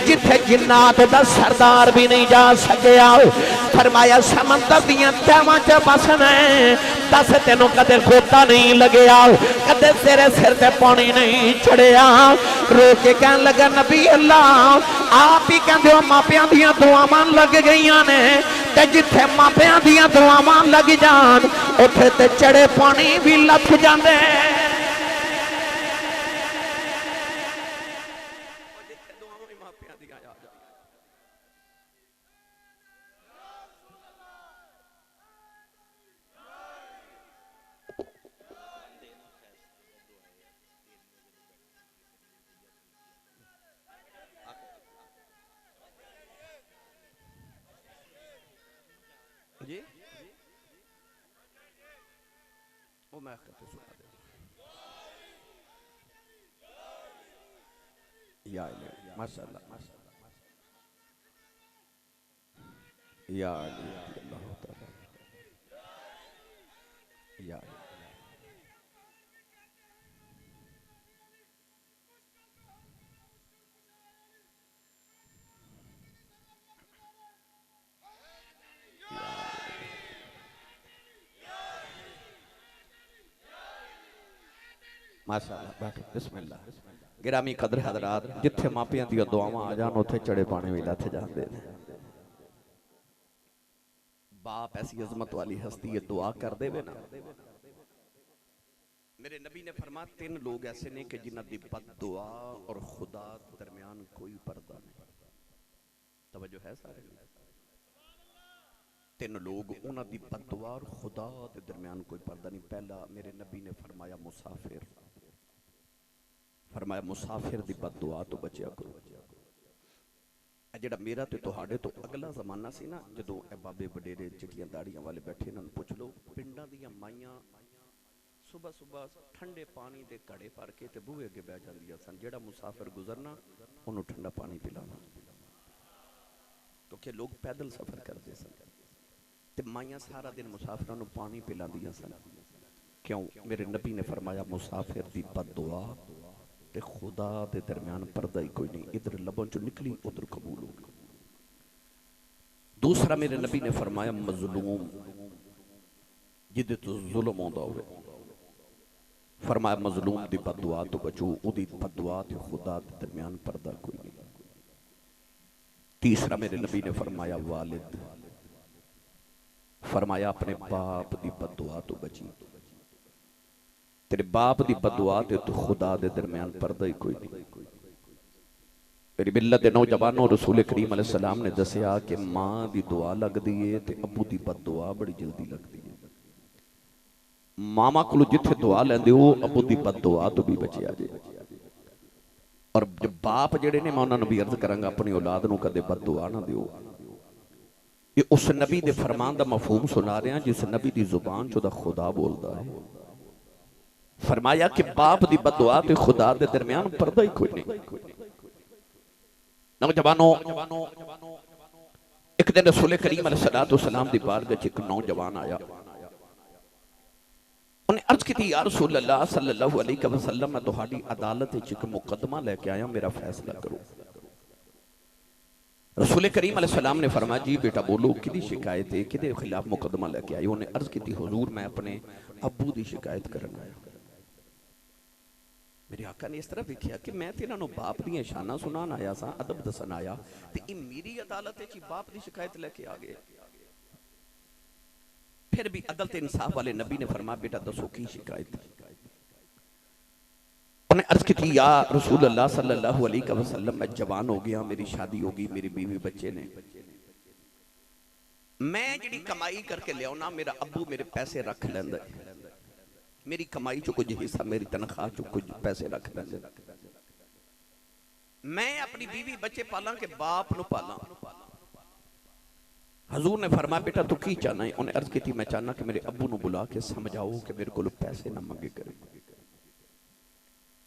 Speaker 1: जिथे जिन्नात दा सरदार भी नहीं जा सकिया। फरमाया समंदर दियां तहवां च बसना है दस तेनों कदे गोता नहीं लगया कदे तेरे सिर ते पानी नहीं चढ़िया। रो के कह लगा नबी अल्लाह आप ही कहते हो मापियां दियां दुआवां लग गई ने ते जिथे मापियां दियां दुआवां लग जान उथे ते चढ़े पानी भी लथ जांदे। जी वो मैं सुना दे या माशाअल्लाह या अल्लाह ताला या माशाअल्लाह बैठो बिस्मिल्लाह। गिरामी कदर हजरात जिथे मापियां दी दुआवां आ जान उथे चढ़े पानी भी लथ जाते हैं। बाप ऐसी अजमत वाली हस्ती है दुआ कर देवे ना। मेरे नबी ने फरमाया तीन लोग ऐसे ने कि जिन्हां दी बद दुआ और खुदा दरमियान कोई पर्दा नहीं। तवज्जो है सारे तीन लोग उन्हां दी बद दुआ और खुदा दे दरमियान कोई पर्दा नहीं। पहला मेरे नबी ने फरमाया मुसाफिर फरमाया मुसाफिर दी बद दुआ तो बचिया करो। जेड़ा मेरा ते तुहाडे तो अगला जमाना सी ना जदों ए बाबे वडेरे चिट्टियां दाड़ियां वाले बैठे इन्हां नूं पुछ लो पिंडां दियां माइयां सुबह सुबह ठंडे पानी दे घड़े भर के ते बूहे अगे बैठ जांदियां सन। जेड़ा मुसाफिर गुजरना उन्होंने ठंडा पानी पिलाना क्योंकि लोग पैदल सफर करते सन ते माइयां सारा दिन मुसाफिरां नूं पानी पिलांदियां सन। क्यों? मेरे नबी ने फरमाया मुसाफिर दी बद दुआ ते खुदा दे दरमियान पर्दा ही कोई नहीं। इधर लबों चो निकली उधर कबूल होगी। दूसरा मेरे नबी ने फरमाया मजलूम जिदे तो जुल्म होंदा होवे फरमाया मजलूम दी बद दुआ तो बचो उदी बद दुआ ते खुदा दे दरमियान पर्दा कोई नहीं। तीसरा मेरे नबी ने फरमाया वालिद फरमाया अपने बाप दी बद दुआ तो बची। तेरे बाप दी बद दुआ ते तो खुदा दे दरमियान पर्दा ही कोई नहीं। मेरी मिल्लत दे नौजवानों रसूल करीम अलैहि सलाम ने दसिया कि मां दी दुआ लगदी है ते अबू दी बद दुआ बड़ी जल्दी लगदी है। मामा को जिथे दुआ लेंदे हो अबू दी बद दुआ तो भी बचे आ जाए। और जब बाप जेड़े ने मैं उन्होंने भी अर्ज करांगा अपनी औलाद नूं कदे बद दुआ ना दिओ। ये उस नबी दे फरमान दा मफहूम सुना रहे हैं जिस नबी दी जुबान चो दा खुदा बोलदा है। फरमाया कि बाप दी बद दुआ ते खुदा दे दरमियान पर्दा ही कोई नहीं। नौजवानों एक दिन रसूल करीम अलैहिस्सलातु वस्सलाम दी बारगाह च एक नौजवान आया। उन्हें अर्ज की या रसूल अल्लाह सल्लल्लाहु अलैहि वसल्लम मैं तुहाडी अदालत विच एक मुकदमा लेके आया मेरा फैसला करो। रसूल करीम अलैहिस्सलाम ने फरमाया जी बेटा बोलो किदी शिकायत है किदे खिलाफ मुकदमा लेके आए। उन्हें अर्ज की हुजूर मैं अपने अबू दी शिकायत करन आया। मेरे आका ने इस तरह देखा कि मैं तो इन्होंने बाप दी शाना सुनान आया सा अदब दसन आया तो ये मेरी अदालत बाप की शिकायत लेके आ गए। फिर भी अदल ते इंसाफ वाले नबी ने फरमाया बेटा दसो की शिकायत है। उन्हें अर्ज की थी या रसूल अल्लाह सल्लल्लाहु अलैहि वसल्लम मैं जवान हो गया, मेरी शादी होगी, मेरी बीवी बच्चे ने, मैं जिहड़ी कमाई करके लियाना मेरा अबू मेरे पैसे रख लैंदा, मेरी कमाई चो कुछ हिस्सा मेरी तनख्वाह चो कुछ पैसे रख लैंदा, मैं अपनी बीवी बच्चे पाला के बाप नु पाला। हजूर ने फरमाया बेटा तू की चाहना है? उन्हें अर्ज की थी मैं चाहना कि मेरे अबू नु बुला के समझाओ कि मेरे को पैसे ना मंगे करे।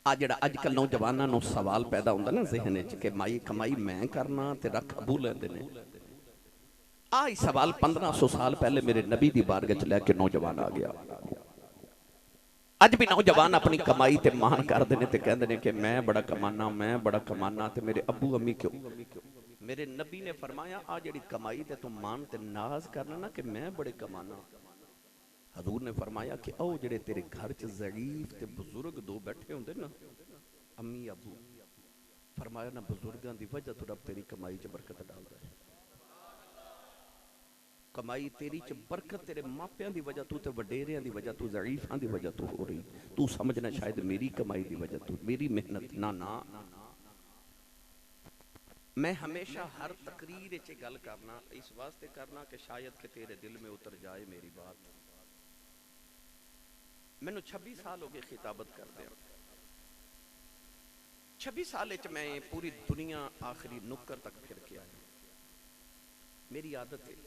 Speaker 1: आज जड़ा अजकल नौजवानों नु सवाल पैदा होंदा ना ज़हन च कि माई कमाई मैं करना ते रख अबू लैंदे ने। आई सवाल 1500 साल पहले मेरे नबी दी बारगाह च लैके नौजवान आ गया। अज भी नौजवान अपनी कमाई ते मान करते हैं ते कहते हैं कि मैं बड़ा कमाना ते मेरे अबू अम्मी क्यों? मेरे नबी ने फरमाया आ जिहड़ी कमाई ते तू मान ते नाज करना ना कि मैं बड़े कमाना। हजूर ने फरमाया कि ओ जिहड़े तेरे घर च ज़ईफ ते बुजुर्ग दो बैठे होंदे ना अम्मी अबू, फरमाया ना बुजुर्गों की वजह तो रब तेरी कमाई च बरकत डालदा है। कमाई तेरी च बरकत तेरे मापियां की वजह तू ते वडेरियां की वजह तू ज़ईफां की वजह तू हो रही। तू समझना शायद मेरी कमाई की वजह तू मेरी मेहनत ना ना। मैं हमेशा हर तकरीर च गल करना इस वास्ते करना कि शायद कि तेरे दिल में उतर जाए मेरी बात। मैनू 26 साल हो गए खिताबत करदे, 26 साल च मैं पूरी दुनिया आखिरी नुक्कर तक फिर के आया। मेरी आदत है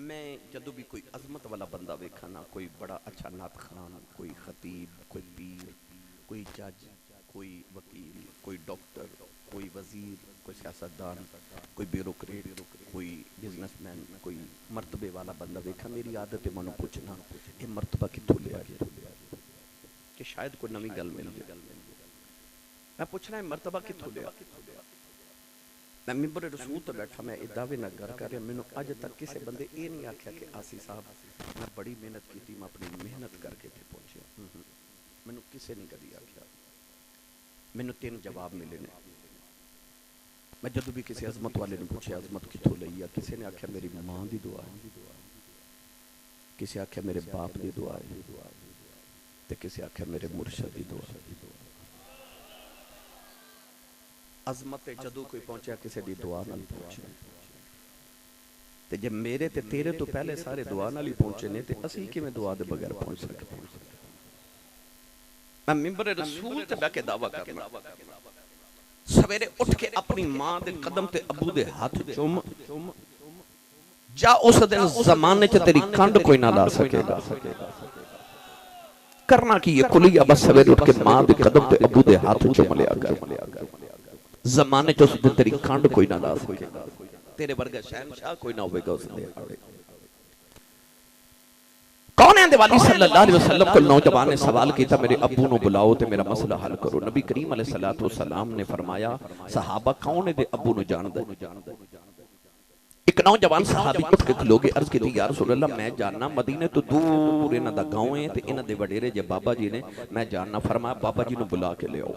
Speaker 1: मैं जदों भी कोई अजमत वाला बंदा वेखा ना, कोई बड़ा अच्छा नात खान, कोई खतीब, कोई पीर, कोई जज, कोई वकील, कोई डॉक्टर, कोई वजीर, कोई सियासतदान, कोई ब्यूरोक्रेट, कोई बिजनेसमैन, कोई मरतबे वाला बंदा वेखा, मेरी आदत है मैं पूछना ये मरतबा कितों लिया कि शायद कोई नवी गल मिल जाए। मैं पूछना है मरतबा कितों लिया। मैं मिंबर रसूल तो बैठा मैं ये दावे ना कर रहा, मैंने अज तक किसी बंदे ये नहीं आख्या कि आसी साहब मैं बड़ी मेहनत की, मैं अपनी मेहनत करके इत्थे पहुंचे। मैनू किसी ने कभी आख्या। मैनू 3 जवाब मिले ने। मैं जदों भी किसी अजमत वाले ने पूछे अजमत कितों लई आ, किसी ने आख्या मेरी मां की दुआ है, किसी आख्या मेरे बाप की दुआ है, तो किसी आख्या मेरे मुर्शद की दुआ है। अजमत जदों कोई पहुंचा किसी की दुआ नाल पहुंचे, ते जे मेरे ते तेरे तो पहले सारे दुआ नाल ही पहुंचे ने ते असीं किवें दुआ दे बगैर पहुंच सकते हैं? मैं मिंबर रसूल ते बैठ के दावा करना सवेरे उठ के अपनी मां दे कदम ते अबू दे हाथ चुम जा, उस दिन जमाने च तेरी कंड कोई ना ला सकेगा। करना की ये कुलिया बस सवेरे उठ के मां दे कदम ते अबू दे हाथ चुम लिया कर। जमाने च उस दिन तेरी कंड कोई ना ला सकेगा, तेरे वर्गा शहनशाह कोई ना होगा उस दिन। कौन है दिवाली सल्लल्लाहु अलैहि वसल्लम को नौजवान ने सवाल किया मेरे अब्बू नु बुलाओ ते मेरा मसला हल करो। नबी करीम अलैहिस्सलातु वस्सलाम ने फरमाया सहाबा कौन है दे अब्बू नु जानदा? एक नौजवान सहाबी उठ के खलो के अर्ज की या रसूल अल्लाह मैं जानना मदीने तो दूर इन्हां दा गांव है ते इन्हां दे वडेरे जे बाबा जी ने, मैं जानना। फरमाया बाबा जी नु बुला के ले आओ।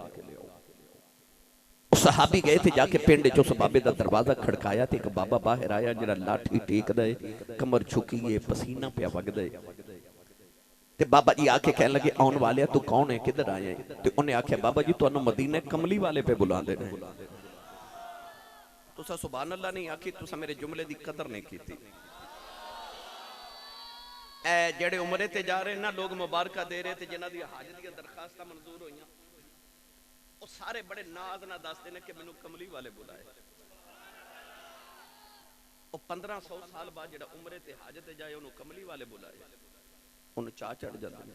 Speaker 1: सहाबी गए थे जाके पिंड च उस बाबे का दरवाजा खड़काया तो एक बाबा बाहर आया जरा लाठी टेकदा है, कमर झुकी है, पसीना पिया वगदा है। ते बाबा जी आके कहने लगे आने वाले तू कौन है, किधर आया है? तो उन्हें आख्या बाबा जी तुहानू मदीने कमली वाले पे बुलाते हैं। तुसा सुभान अल्लाह नहीं आखी, तुसा मेरे जुमले की कदर नहीं की। ए जेड़े उमरे ते जा रहे ना लोग मुबारक दे रहे थे, जिन्हां दी हज दी दरखास्तां मंजूर होईयां, वो सारे बड़े नाज ना दसते हैं कि मैनू कमली वाले बुलाए। वो 1500 साल बाद जो उमरे ते हज ते जाए उन्होंने कमली वाले बुलाए, उन्हें चाह चढ़ जाता है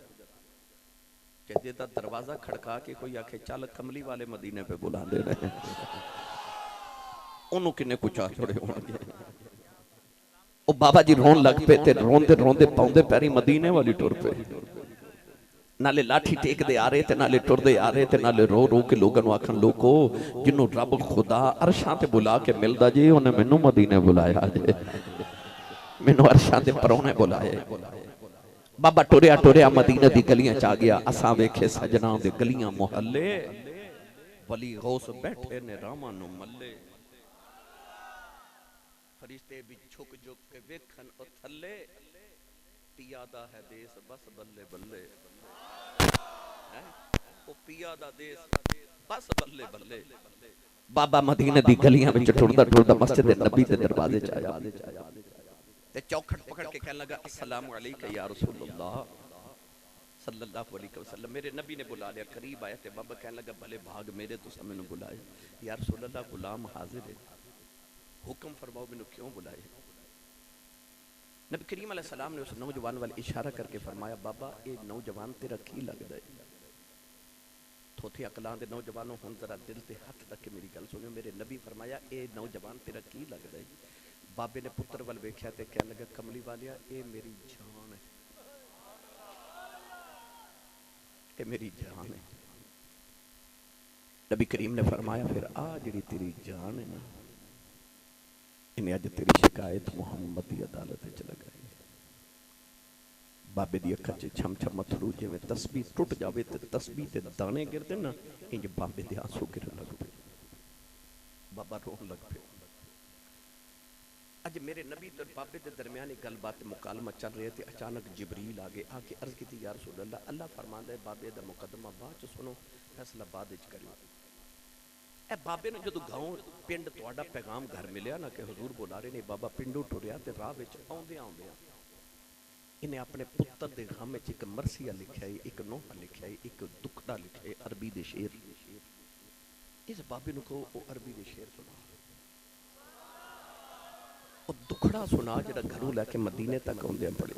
Speaker 1: कि जे दा दरवाजा खड़का के कोई आखे चल कमली वाले मदीने पे बुला दे रहे हैं, उन्होंने किन्ने कुछ चाह चढ़े होंगे। वो बाबा जी रोन लग पे ते रोंदे रोंदे पाउंदे पैरी मदीने वाली टुर पे, नाले लाठी टेकदे आ रहे थे, नाले टुरदे आ रहे थे, नाले रो रो के लोगों को आखन लोगो जिन्हों रब खुदा अरशां ते बुला के मिलदा जी उन्हें मैनू मदीने बुलाया जे, मैनू अरशां ते परौने बुलाए। बाबा टुरिया टुरिया मदीने दी गलियां च आ गया। असां वेखे सजना दे गलियां मोहल्ले वली गौस बैठे ने रामा नु मल्ले। फरिश्ते भी झुक झुक के वेखन और थले पिया दा है देश बस बल्ले बल्ले है ओ पिया दा देश बस बल्ले बल्ले। बाबा मदीने दी गलियां विच टुरदा टुरदा मस्जिद नबी दे दरवाजे च आया ते चौखट पकड़ के कहने लगा अस्सलाम अलैका या रसूलुल्लाह सल्लल्लाहु अलैहि वसल्लम। मेरे नबी ने बुला लिया, करीब आया ते बाबा कहने लगा भले भाग मेरे तुसा मैनू बुलाए। या रसूलुल्लाह गुलाम हाजिर है, हुक्म फरमाओ मैनू क्यों बुलाए। नबी करीम अलैहि सलाम ने उस नौजवान वाल इशारा करके फरमाया बाबा ये नौजवान तेरा की लगदा है। थोथे अकलां दे नौजवानों हुण जरा दिल ते हाथ रख के मेरी गल सुनियो। मेरे नबी फरमाया ये नौजवान तेरा की लगदा है। बाबे ने पुत्र वाल वेख्या ते कहने लगा कमली वालिया ये मेरी जान है, ये मेरी जान है। नबी करीम ने फरमाया फिर आ जिहड़ी तेरी जान है ना इन्हें अज तेरी शिकायत मुहम्मद की अदालत च लगाई। बाबे दी अखां च छम छम अथरू जिवें तस्बीह टुट जावे ते तस्बीह ते दाने गिरदे ना इंज बाबे दे आंसू गिरन लग पे। बाबा रोन लग पे। अज मेरे नबी ते बाबे दे दरमियान एक गलबात मुकालमा चल रहे थे। अचानक जिबरील आगे आके अर्ज की या रसूल अल्लाह, अल्लाह फरमांदा है बाबे दा मुकदमा बाद च सुनो, फैसला बाद विच करियो। ए बाबे ने जदों गांव पिंड तुहाडा पैगाम घर मिलिया ना कि हुजूर बुला रहे ने, बाबा पिंडों टुरिया ते राह विच आउंदियां आउंदियां इन्हें अपने पुत्र के गम में एक मरसिया लिखा है, एक नोहा लिखा है, एक दुखड़ा लिखा है, अरबी दे शेर। इस बाबे को वो अरबी दे शेर सुना, वो दुखड़ा सुना जरा घरों लैके मदीने तक आउंदे पड़े।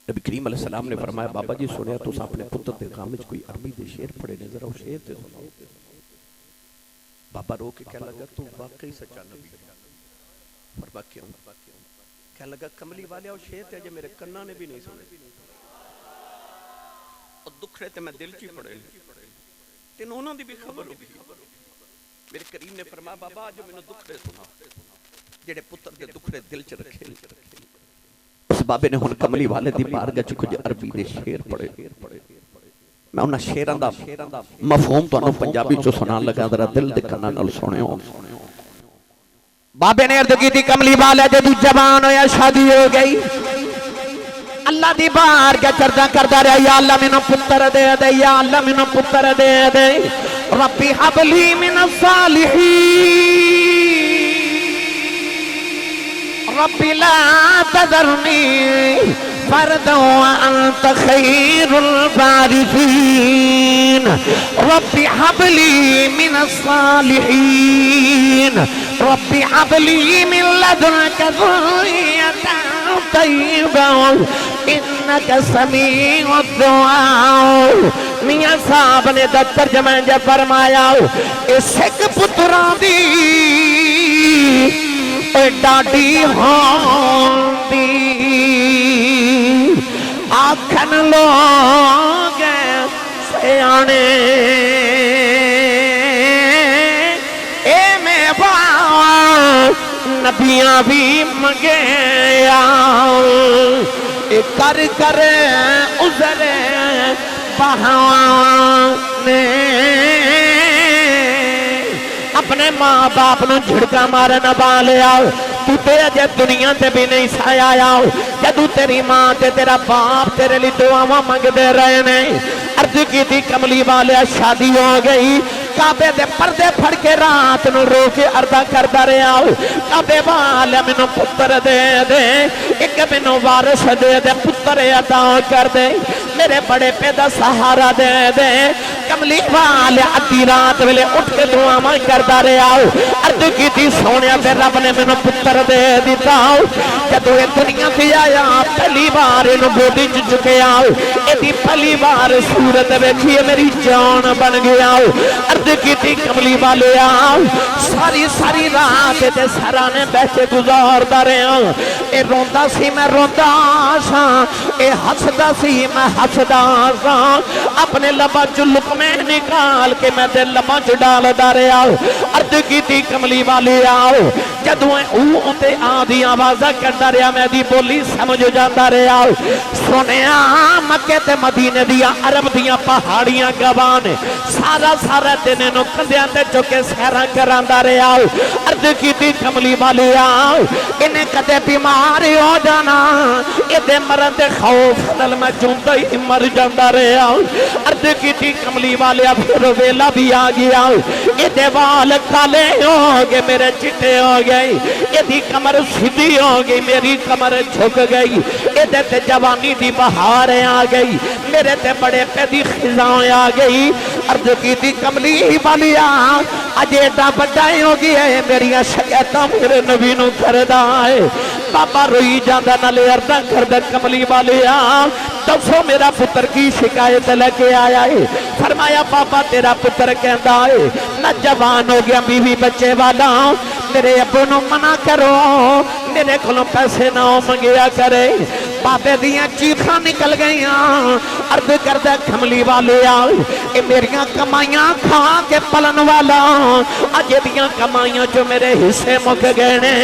Speaker 1: नबी करीम अलैहि सलाम ने फरमाया बाबा जी सुनिया तुस अपने पुत्र के गम में कोई अरबी दे शेर पढ़े ने, जरा वो शेर ते सुनाओ। बाबा रो के कह लगा तू वाकई सच्चा नबी है। फरमा क्यों? कह लगा कमली वाले वो शेर थे जो मेरे कन्ना ने भी नहीं सुने, और दुखड़े ते मैं दिल च ही पड़े तेन उन्होंने भी खबर होगी। मेरे करीम ने फरमाया बाबा जो मैंने दुखड़े सुना जेड़े पुत्र के दुखड़े दिल च रखे। उस बाबे ने हुण कमली वाले दी बारगाह च कुछ अरबी दे शेर पढ़े। मैं उन्हां शेरां दा मफहूम तुहानूं पंजाबी च सुनान लगा, जरा दिल दे कन्नां नाल सुणियो। बाबे ने अर्ज की कमली वाले जदू जवान होया शादी हो गई, अल्लाह दी बारगाह चरदा करदा रहा या अल्लाह मैनू पुत्र दे दे, या अल्लाह मैनू पुत्र दे दे। रब्बी हबली मिनस सालिहीन रब्बी ला तज़रनी फर्दन व अंत खैरुल वारिसीन। रब्बी हबली मिनस सालिहीन रब्बी हबली मिन लदुनका ज़ुर्रिय्यतन तय्यिबतन इन्नका समीउद दुआ। मियां साहब ने तर्जमा ज फरमाया सिख पुत्रां दी डाडी होंदी आखन लोग सियाने नबियां भी मंगे कर कर उजर बहाने अपने माँ बाप न झिड़का मारन वालिया तू ते अजे दुनिया ते भी नहीं साया। जदू तेरी माँ ते तेरा बाप तेरे लिए दुआवां मंगते रहे ने। अर्ज की कमली वालिया शादी हो गई, काबे दे पर्दे फड़ के रात नू रो के अर्दा करदा रहा काबे वाले मैनू पुत्र दे दे, एक मैनू वारिस दे दे, पुत्र अता कर दे, मेरे बड़े पे दा सहारा दे दे। कमली वाले अद्धी रात वेले उठ के दुआवां करदा रहा। अर्ज की सोने ते रब ने मैनू पुत्र दे दिता। जदों ये दुनिया ते आया पहली बार इनू गोदी च चुकिया, एदी पहली बार सूरत वेखी मेरी जान बन गया। अर्ज की कमली वाले सारी सारी रात ते सराने बैठे गुजारदा रहा। ए रोंदा सी मैं रोंदा सा, ए हसदा सी मैं हसदा सा, अपने लबा च लुकमा
Speaker 2: लुकमे निकाल के मैं ते लम्मा च डालदा रहा। अर्ज की कमली वाले आओ जदों उते आदि आवाज़ा करता रहा मैं दी बोली समझ जाता रहा। सुनिया मक्के ते मदीने दिया अरब दिया पहाड़ियां गवाह ने सारा सारा दिन इन्हों कंधियां ते चुके सैरा करांदा रहा। अर्ज की कमली वाले आओ इन्हें कदे बीमार हो जाना ये मरन के खौफ नाल मैं चूंदा ही मर जाता रहा। अर्ज की कमली वाले फिर वेला भी आ गया। ये वाल काले हो गए मेरे चिट्टे हो गए, ये कमर सीधी हो गई मेरी कमर झुक गई, ये जवानी की बहार आ गई मेरे ते बड़े पैदी खिजाएं आ गई। अर्ज की कमली वालिया अजे एडा बड़ा हो गया है मेरिया शिकायत मेरे नबी नूं करदा है। बाबा रोई जाता नाले अर्दा करदा कमली वालिया दसो मेरा पुत्र की शिकायत लेके आया है। फरमाया बाबा तेरा पुत्र कहता है मैं जवान हो गया बीवी बच्चे वाला, मेरे अब्बू नूं मना करो मेरे को पैसे ना मंगया करे। बाबे दियां चीखां निकल गई। अर्ज करदा कमली वाले आओ ये मेरिया कमाइयां खा के पलन वाला अज दियां कमाइयां जो मेरे हिस्से मुक गए ने।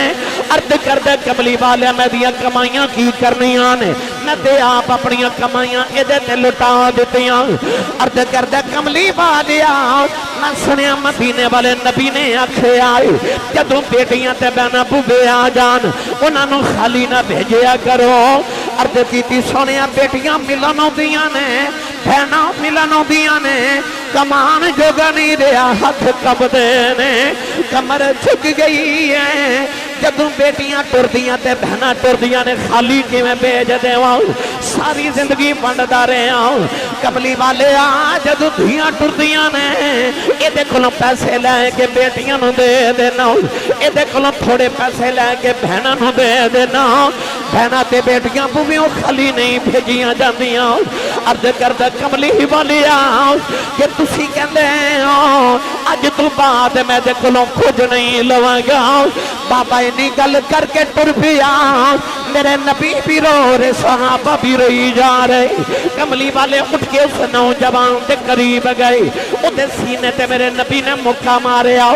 Speaker 2: अर्ज करदा कमली वाले मैं दियां कमाइयां की करनियां ने मैं ते आप अपनियां कमाइयां इहदे ते लुटा दित्तियां। अर्ज करदा कमली वाले आओ मैं सुनिया मदीने वाले नबी ने आखिया जदों बेटियां ते बहना भुगे आ जान उन्होंने खाली ना भेजिया करो। अर्ज की सोनिया बेटियां मिलन आउंदियां ने बहना मिलन आउंदियां ने कमान जोगा नहीं रहा हाथ कबदे ने कमर झुक गई है। जदों बेटियां टुरदियां ते बहना टुरदियां ने खाली किवें भेज देवां सारी जिंदगी वंडदा रहा। कमली वाले आ जदों धीआं टुरदियां ने इहदे कोलों पैसे लैके बेटियां नूं दे देना, इहदे कोलों थोड़े पैसे लैके बहनां नूं दे देना। बहना ते बेटियां बुवियों खाली नहीं भेजियां जांदियां। अर्ज करदा कमली वाले आ कि तुसी कहंदे हो अज तू बाद मैं दे कोलों कुछ नहीं लवांगा। बाबा इन्नी गल करके टुर पिया मेरे नबी भी रो रहे सहाबा भी रोई जा रहे। कमली वाले उठ के उस नौजवान के करीब गए उहदे सीने ते मेरे नबी ने मुक्का मारिया।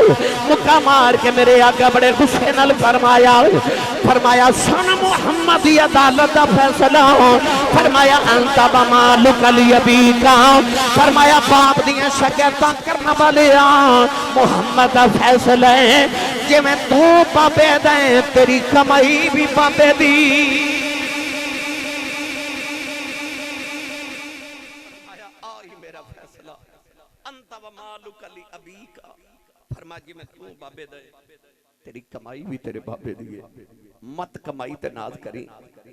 Speaker 2: मुक्का मार के मेरे आगे बड़े गुस्से नाल फरमाया सन मुहम्मद की अदालत का फैसला। फरमाया अंता बमालुक अली अबी का, फरमाया बाप दियां शिकायतां करने वाले मुहम्मद का फैसला है जिवें तू बाबे दे तेरी कमाई भी बाबे दी। मेरा फैसला अंता बमालुक अली अबी का, फरमा जिवें तू बाबे दे तेरी कमाई भी तेरे बाबे दी है। मत कमाई ते नाज करी।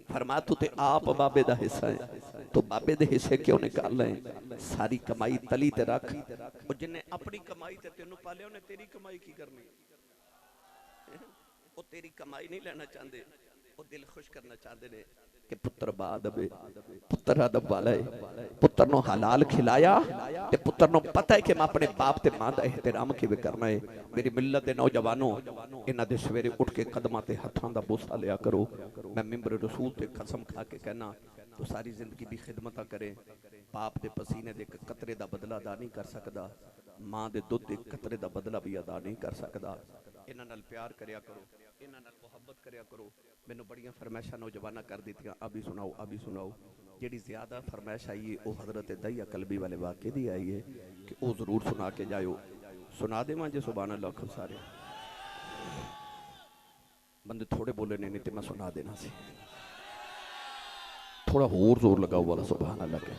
Speaker 2: फरमा तू ते आप बाबे दा हिस्सा है तो बाबे दे हिस्से क्यों निकाल रहे। सारी कमाई तली ते रख। और जिन्हें अपनी कमाई ते तेनू पाले उन्हें तेरी कमाई की करनी। वो तेरी कमाई नहीं लेना चाहते, वो दिल खुश करना चाहते ने कि पुत्र बाद पुत्र अदब वाला है। पुत्र नो हलाल खिलाया ते पुत्र नो पता है कि मैं अपने बाप ते मां दा एहतराम किवें करना है। मेरी मिल्लत दे नौजवानों इन्हां दे सवेरे उठ के कदमां ते हत्थां दा बोसा लिया करो। मैं मिंबर रसूल ते कसम खा के कहना तो सारी जिंदगी दी खिदमत करे। बाप दे पसीने दे कतरे दा बदला अदा नहीं कर सकदा, मां दे दुध दे कतरे दा बदला भी अदा नहीं कर सकदा। इन्हां नाल प्यार करया करो, इन्हां नाल मोहब्बत करया करो। मैनू बड़ियां फरमाइशां नौजवाना कर दित्तियां अभी सुनाओ। जिहड़ी ज़्यादा फरमाइश आई है वह हज़रत दहिया कलबी वाले वाक़े दी आई है कि वह जरूर सुना के जाओ। सुना देवां जे सुभान अल्लाह खूब सारे बंदे थोड़े बोले नहीं तो मैं सुना देना सी। थोड़ा होर जोर लगाओ वाला सुभान अल्लाह के।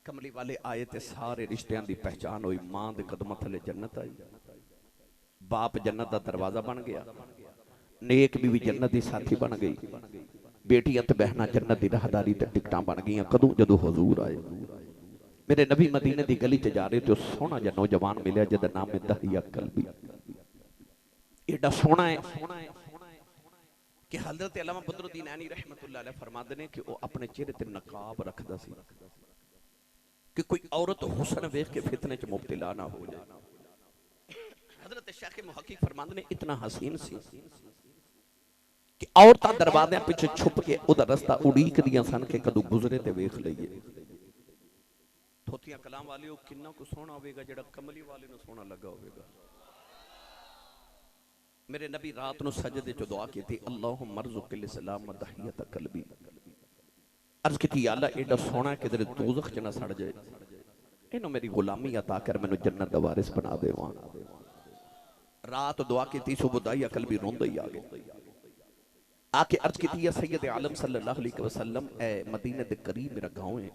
Speaker 2: कमली वाले आए ते सारे रिश्तियां दी पहचान हुई। मां दे कदमां थले जन्नत आई, बाप जन्नत दा दरवाजा बन गया, नेक बीवी जन्नत दी साथी बन गई, बेटियां ते बहना जन्नत दी राहदारी ते टिकटां बन गई। कदों जदों हुजूर आए मेरे नबी मदीने दी गली च जा रहे थे सोहना जिहा नौजवान मिलिया जिहदा नाम है दहिया कलबी। एडा सोहना है कि हज़रत अल्लामा बदरुद्दीन ऐनी रहमतुल्लाह अलैह फरमाते हैं कि वह अपने चेहरे ते नकाब रखदा सी कि कोई औरत हुस्न वेख के फितने च मुब्तला ना हो जाए। हज़रत शेख मुहक्किक फरमाते हैं इतना हसीन सी कि औरतां दरवाज़े पीछे छुप के उहदा रास्ता उड़ीक दियां सन कि कदों गुजरे ते वेख लईए।
Speaker 1: थोथियां कलाम वाले किन्ना को सोहना होगा जिहड़ा कमली वाले नूं सोहना लगा होगा। मेरे नबी रात नूं सजदे च दुआ की अल्लाहुम्मा रज़ुक़िल इस्लाम व तहियत कल्बी। अर्ज की अल्लाह एडा सोहना किधर दोज़ख च ना सड़ जाए, इन्हों मेरी गुलामी अता कर, मैनू जन्नत दा वारिस बना देवां। रात दुआ की सुबह अकल भी रोंदा ही आ गया। आके अर्ज की सैयद आलम सल्लल्लाहु अलैहि वसल्लम, ए मदीने दे करीब मेरा गांव है,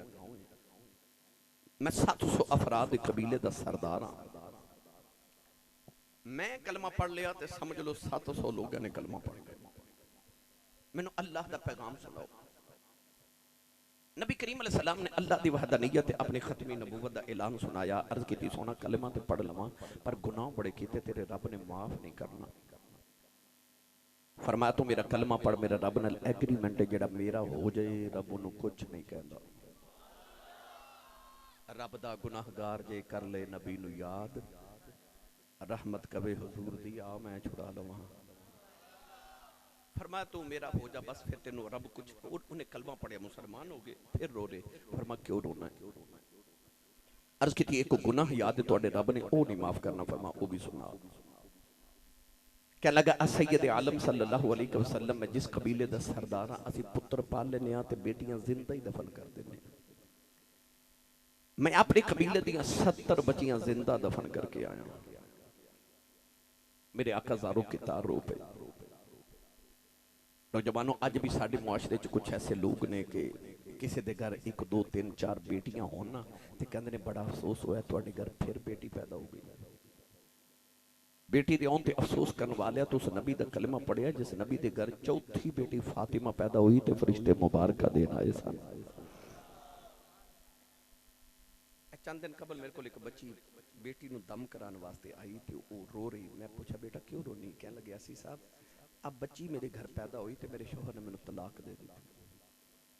Speaker 1: मैं 700 अफराद कबीले दा सरदार हाँ। मैं कलमा पढ़ लिया तो समझ लो 700 लोगों ने कलमा पढ़ लिया। मैनू अल्लाह दा पैगाम सुनाओ। नबी करीम अलैहि सलाम ने अल्लाह दी वहदानियत अपनी खत्मी नबूवत दा ऐलान सुनाया। अर्ज की सोना कलमा तो पढ़ लवां पर गुनाह बड़े कीते तेरे रब ने माफ नहीं करना। फरमाया तू मेरा कलमा पढ़, मेरा रब नाल एग्रीमेंट है, जेड़ा मेरा हो जाए रब उन्हों कुछ नहीं कहता। रब दा गुनाहगार जे कर ले नबी नू याद, रहमत कवे हुजूर दी आ मैं छुड़ा लवां। फरमाया तू मेरा हो जा बस, फिर तेनों रब कुछ। उन्हें कलमा पढ़िया, मुसलमान हो गए, फिर रो रहे। फरमा क्यों रोना है? अर्ज की एक गुनाह याद है तुहाडे रब ने वो नहीं माफ करना। फरमा वो भी सुना। कह लगा सैयद आलम सल्लल्लाहु अलैहि वसल्लम, मैं जिस कबीले दा सरदार हां, असीं पुत्र पाल लेने ते बेटियां जिंदा ही दफन कर देने। मैं अपने कबीले दियां 70 बच्चियां जिंदा दफन करके आया। मेरे आका ज़ारो की तार रो पे। नौजवानों अज भी साडे मुआशरे च कुछ ऐसे लोग ने कि किसी के घर 1 2 3 4 बेटियां हो ना तो कहते ने बड़ा अफसोस होया तुहाडे घर फिर बेटी पैदा हो गई। बेटी दे आउण ते अफसोस करने वाले तो उस नबी दा कलमा पढ़िया जिस नबी दे घर चौथी बेटी फातिमा पैदा हुई तो फरिश्ते मुबारक देन आए सन। चंद दिन कबल मेरे को एक बच्ची बेटी नूं दम कराने वास्ते आई तो वो रो रही। मैं पूछा बेटा क्यों रोनी? कह लगे सी साहब अब बच्ची मेरे घर पैदा हुई तो मेरे शौहर ने मैनू तलाक दे दी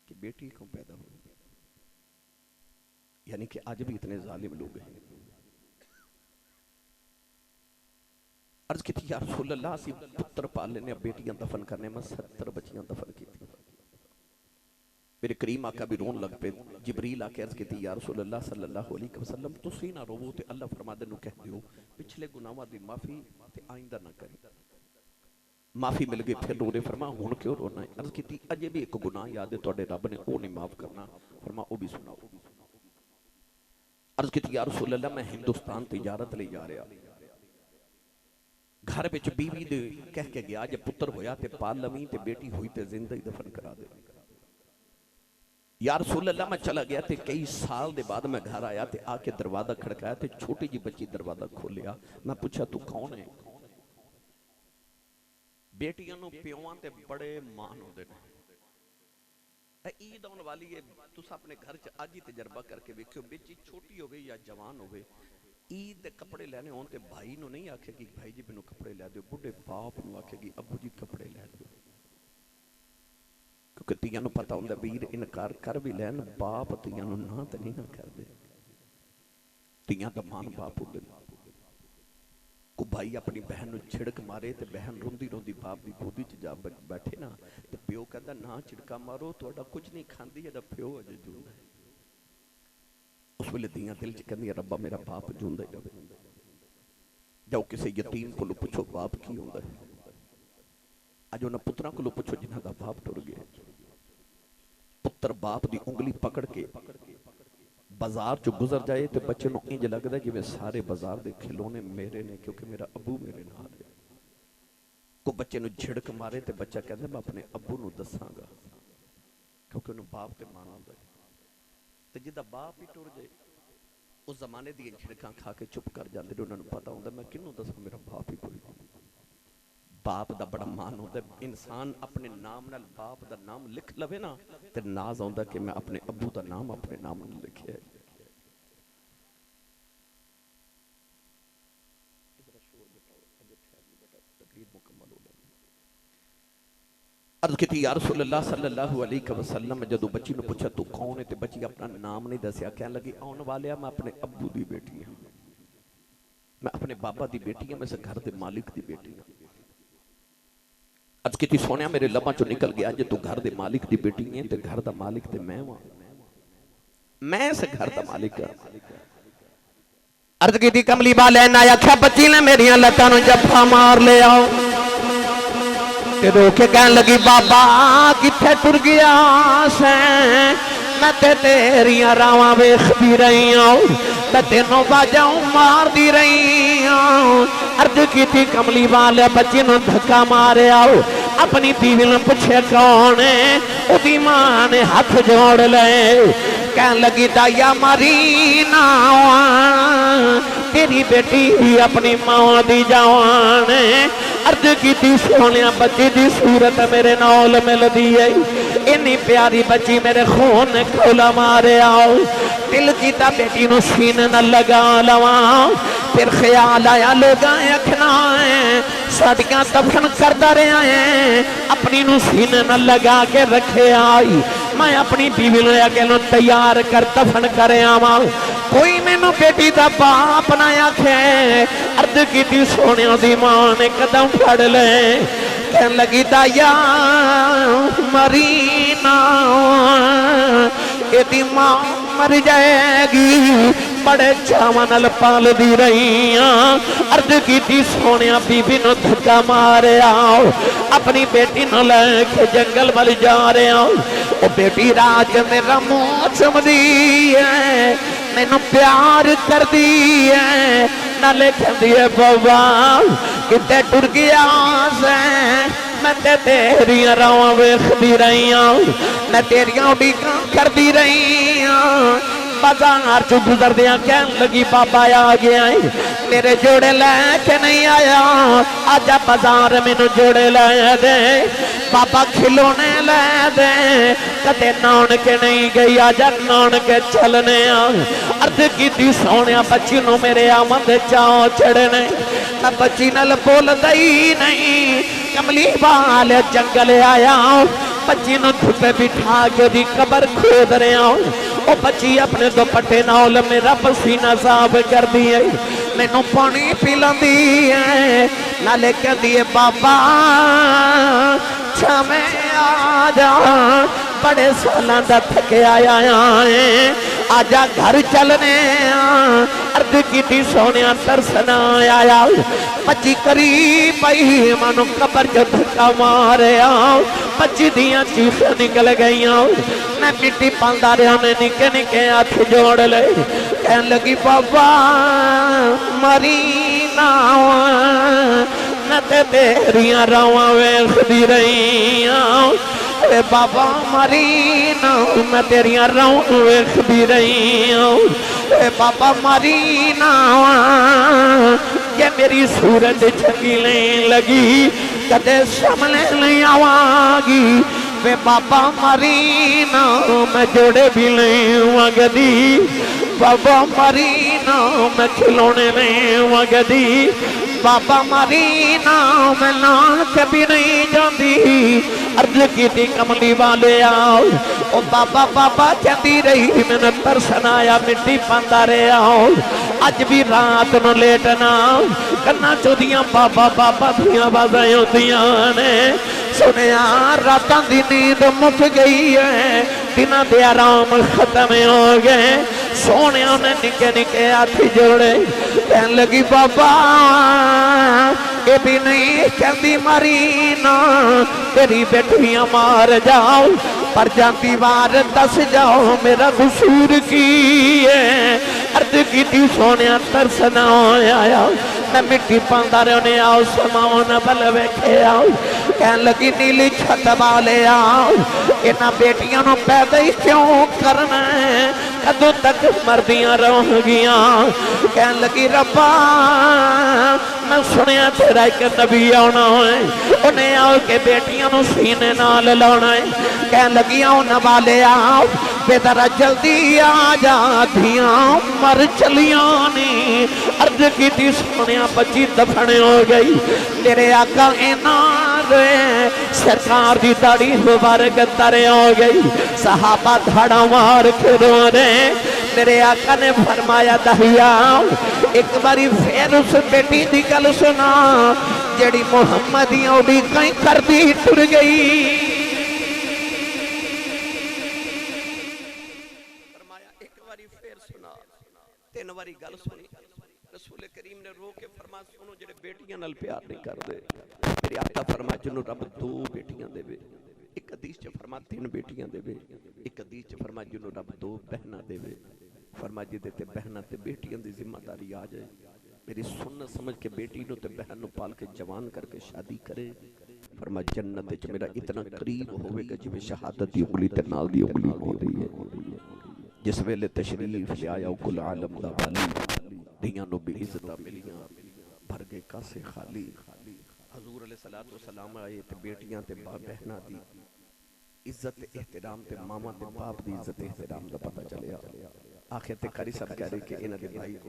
Speaker 1: कि बेटी क्यों पैदा हुई। यानी कि आज भी इतने जालिम लोग हैं। अर्ज की या रसूल अल्लाह असीं पुत्र पाल लेने, बेटियां दफन करने। मैं 70 बच्चियां दफन की। मेरे करीम आका भी रोन लग पे। जिबरील आके अर्ज की या रसूल अल्लाह सल्लल्लाहु अलैहि वसल्लम तुसीं ना रोवो ते अल्लाह फरमादे नूं कह दियो पिछले गुनाहां दी माफी ते आइंदा ना करी। माफी मिल गई फिर रो रहे। फरमा हुण क्यों रोना है? अर्ज की अजे भी एक गुनाह याद है तुहाडे रब ने वो नहीं माफ करना। फरमा वो भी सुनाओ। अर्ज की या रसूल अल्लाह मैं हिंदुस्तान तिजारत लई जा रहा, घर विच बीवी दे कह के गया जे पुत्र होया ते पाल लवीं ते बेटी हुई ते जिंदा ही दफन करा दे। या रसूल अल्लाह मैं चला गया ते कई साल दे बाद मैं घर आया ते आके दरवाजा खड़काया ते छोटी जी बच्ची दरवाजा खोलिया। मैं पूछा तू कौन है? बेटियां नूं प्योवां ते बड़े मान होंदे ने। ईद आने वाली है, तुस अपने घर च अज ही तजर्बा करके वेखियो, बेटी छोटी होवे या जवान होवे, ईद दे कपड़े लेने होन ते भाई नूं नहीं आखेगी भाई जी मैनूं कपड़े लै दिओ, बुढ़े बाप नूं आखेगी अबू जी कपड़े लै दिओ। क्योंकि तियां नूं पता हुंदा वीर इनकार कर भी लैन बाप तियां नूं ना ते नहीं ना करदे। तियां दा मान बाप हुंदे। को भाई अपनी बहन नूं छिड़क मारे तो बहन रोंदी रोंदी बाप की गोदी च जा बैठे ना तो प्यो कहता ना छिड़का मारो तुहाडा कुछ नहीं खांदी, जेड़ा प्यो अजे जूंदा है। उस वेले दियां दिल च कहंदियां रब्बा मेरा बाप जूंदा ही रहे। जाओ किसी यतीम को पुछो बाप की हुंदा है। अज उन्हां पुत्रां को पुछो जिन्हां दा बाप टुर गया। पुत्र बाप की उंगली पकड़ के बाजार चो गुजर जाए तो बच्चे को इंज लगता जिवें सारे बाजार के खिलौने मेरे ने, क्योंकि मेरा अबू मेरे नाल है। को बच्चे को झिड़क मारे तो बच्चा कहता मैं अपने अबू को दसांगा, क्योंकि उन्हें बाप ते मान आउंदा है। तो जिदा बाप ही टुर जाए उस जमाने दी झिड़कां खा के चुप कर जाते। उन्होंने पता होंदा मैं किन्नू दसां, मेरा बाप ही कोई नहीं। बाप का बड़ा मान होता है। इंसान अपने नाम नाल बाप का नाम लिख लवे ना तो नाज आउंदा कि मैं अपने अबू का नाम अपने नाम नाल लिखिया है। अर्ज की या रसूल अल्लाह सल्लल्लाहु अलैहि वसल्लम जदों बच्ची ने पूछा तू कौन है तो बच्ची अपना नाम नहीं दसिया। कह लगी आउण वालिया मैं अपने अबू की बेटी हाँ, मैं अपने बाबा की बेटी हाँ, मैं इस घर के मालिक की बेटी हाँ। अर्ज की सोनिया मेरे लबां चो निकल गया जे तू घर दे मालिक दी बेटी है तो घर दा मालिक ते मैं वां। मैं इस घर का मालिक हाँ।
Speaker 2: अर्ज की कमली वाले ने आख्या बच्ची ने मेरिया लत्तां नूं जफ्फा मार लिया ते रोक के कह लगी बाबा किथे टुर गया से मैं ते तेरिया रावां वेखदी रही हूं मैं तेनों बाजाऊं मार दी रही हूं। अर्ज की कमली वाले बच्ची नूं धक्का मारिया अपनी बीवी ने पूछे कौन है उदी मां ने हाथ जोड़ ले कह लगी दाया मारी ना तेरी बेटी अपनी मां दी जवान है। अर्ज की सोने बच्ची की सूरत मेरे नाल मिलती है इन्नी प्यारी बच्ची मेरे खून ने खोला मारे आओ दिल कीता बेटी नूं सीने न लगा लवा फिर ख्याल आया लोग आखना है साडियां दफन करता रहा है अपनी नूं सीने न लगा के रखे आई मैं अपनी बीवी ने अगे तैयार कर दफन कर आवा कोई मैनू बेटी का बाप ना आखे। अर्ज की सोने दी मां ने कदम फड़ ले कह लगी दाया मरी ना एदी मां मर जाएगी बड़े चावां नाल पालदी रही हाँ। अर्ज की सोने बीबी नूं धक्का मारिया अपनी बेटी नूं लेके जंगल वाल जा रहा वो बेटी राज मेरा मुंह चुमदी है मैनू प्यार कर दी है नाले कहती है बाबा किते टुर गया से मैं ते तेरिया रावां वेखदी रही हूं मैं तेरिया उड़ीकां करदी रही हूं। बाजार चो गुजरदियां कह लगी बाबा आ गया मेरे जोड़े लैके नहीं आया आजा बाजार मैनू जोड़े लै दे बाबा खिलौने लै दे कदे नानके नहीं गई आजा नानके चलने अर्ज की सोने बच्ची नूं मेरे आमद चाव चढ़ने मैं बच्ची नाल बोलदा ही नहीं कमली वाले जंगल आया बच्ची नूं धुप्पे बिठा के दी कबर खोद रहा वो बच्ची अपने दुपट्टे नाल मेरा पसीना साफ कर दी है मैनू पानी पिलांदी है नाले कहती है बाबा छमे आ जा बड़े सालों का थके आया है आजा घर चलने अर्ज की सोने तरसना आया बच्ची करीब पई मानो कबर जो धक्का मारे बच्ची दियां चीखां निकल गई मैं मिट्टी पांदा रहा ने निके निके हाथ जोड़ ले कह लगी बाबा मरी ना मैं ते तेरिया रावां वेखदी रही अरे बाबा मरी ना मैं तेरिया रावां वेखदी रही अरे बाबा मरी ना ये मेरी सूरत चंगी नहीं लगी कदे सामने नहीं आवागी वे बाबा मरी ना मैं जोड़े भी नहीं वगदी बाबा मरी ना मैं खिलौने नहीं वगदी बाबा मरी ना मैं नाक भी नहीं जाती अर्ज की कमली वाले आओ ओ बाबा बाबा कहती रही मैंने तरसन आया मिट्टी पांदा रहा अज भी रात न लेटना कन्ना चोदियां बाबा बाबा दियां आवाज़ां आउंदियां ने सुनिया रातां दी नींद मुक गई है दिनां दे आराम खत्म हो गए सोने ने निके निके हाथ जोड़े कह लगी बाबा ये भी नहीं कहती मरी ना तेरी बेटियां मार जाओ पर जाती बार दस जाओ मेरा कसूर की है अर्ज की सोने तरसना आया मैं मिट्टी पांदा रहने आओ समाओ न बल वेखे आओ कह लगी नीली छत वाले आओ इन्हां बेटियां नूं पैदा ही क्यों करना है कदों तक मरदियां रहोगियां कह लगी रब्बा मैं सुनिया तेरा एक नबी आना है उन्हें आओ के बेटियां नूं सीने नाल लाना है कह लगी आने वाले आओ बेदरा जल्दी आ जा धियां मर चलियां नी अर्ज की सोने बच्ची दफन हो गई तेरे आका इना सरकार की दाढ़ी मुबारक तर हो गई सहाबा धाड़ा मार के रो रहे मेरे आका ने फरमाया दहिया एक बारी फिर उस बेटी की गल सुना जेड़ी मुहम्मद उड़ी कहीं करती टुर गई फरमाया एक
Speaker 1: ਉਹਨੂੰ ਜਿਹੜੇ ਬੇਟੀਆਂ ਨਾਲ ਪਿਆਰ ਨਹੀਂ ਕਰਦੇ। ਮੇਰੇ ਆਕਾ ਫਰਮਾਇਆ ਜਿਹਨੂੰ ਰੱਬ 2 ਬੇਟੀਆਂ ਦੇਵੇ, ਇੱਕ ਹਦੀਸ 'ਚ ਫਰਮਾਇਆ 3 ਬੇਟੀਆਂ ਦੇਵੇ, ਇੱਕ ਹਦੀਸ 'ਚ ਫਰਮਾਇਆ ਜਿਹਨੂੰ ਰੱਬ 2 ਬਹਿਨਾਂ ਦੇਵੇ। फरमा जिदे ते बहना ते बेटियां दी जिम्मेदारी आ जाए, मेरी सुन्नत समझ के बेटी नु ते बहन नु पाल के जवान करके शादी करे। फरमा जन्नत विच मेरा इतना करीब होवेगा जिवें शहादत दी उंगली ते नाल दी उंगली होंदी है। जिस वेले तशरीफ ले आया कुल आलम दा वाली, दियां नु भी इज्जतां मिलियां, भर गए कासे खाली। हजूर अलैहिस्सलातु वस्सलाम आए ते बेटियां ते बहना दी इज्जत एहतराम ते मामा ते बाप दी इज्जत एहतराम दा पता चलिया। आखिर ते कारी सब कह रहे कि इन्हां दे भाई को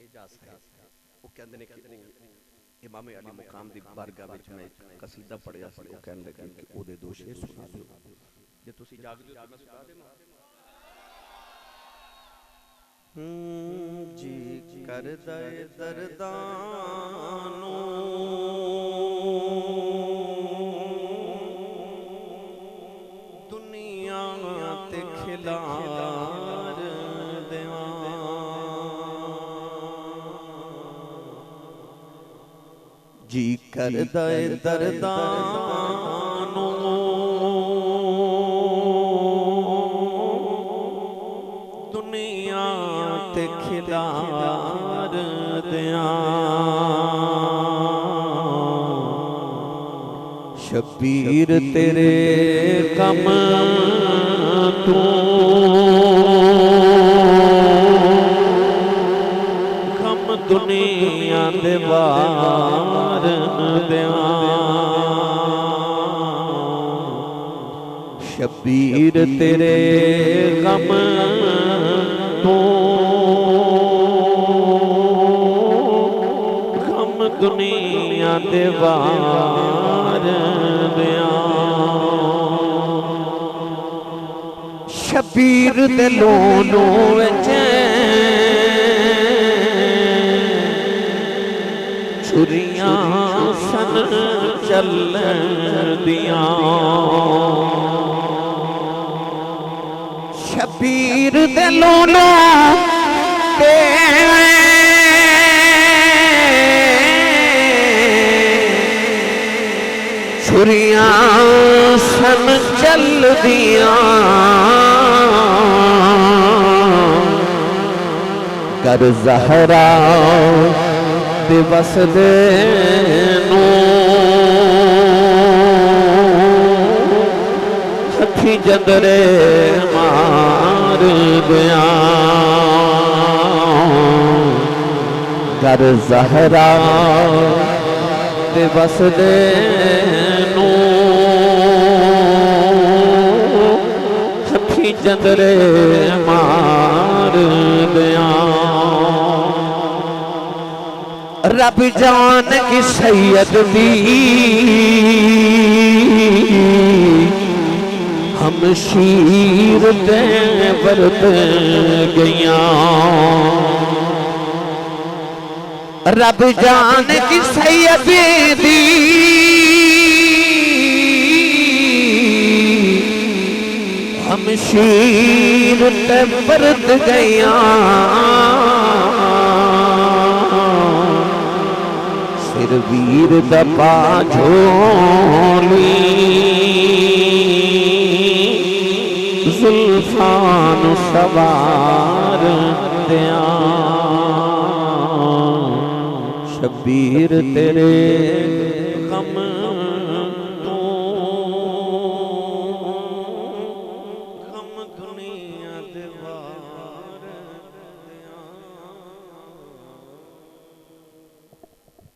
Speaker 1: एजाज है, वो कहंदे ने कि इमाम अली मुकाम दी बारगाह विच मैं कसीदा पढ़िया सी, वो कहन लगे कि ओदे 2 शेर सुना दो, जे तुसी जागदे हो मैं सुना देवां। जी करदा ए दरदानो दुनिया ते खिलार देवां, जी करदा ए दरदानो दुनिया ते खिलार देवां। शबीर तेरे कम तू कम दुनिया दे वार देवां। शबीर तेरे कम तू कम दुनिया दे वार देवां। शबीर दे लोलो विच छुरियां सन चलदियां। शबीर दे लोलो ते छुरियां सन चलदियां। कर ज़हरा दे वसदे नू हथी जंदरे मार दियां। कर ज़हरा दे वसदे नू हथी जंदरे मार दियां। रब जान की सैयद दी हम शीर ते बरत गइयां। रब जान की सैयद दी हम शीर ते बरत गइयां। सिर वीर दा पाझोली जुल्फान सवार दियां। शबीर तेरे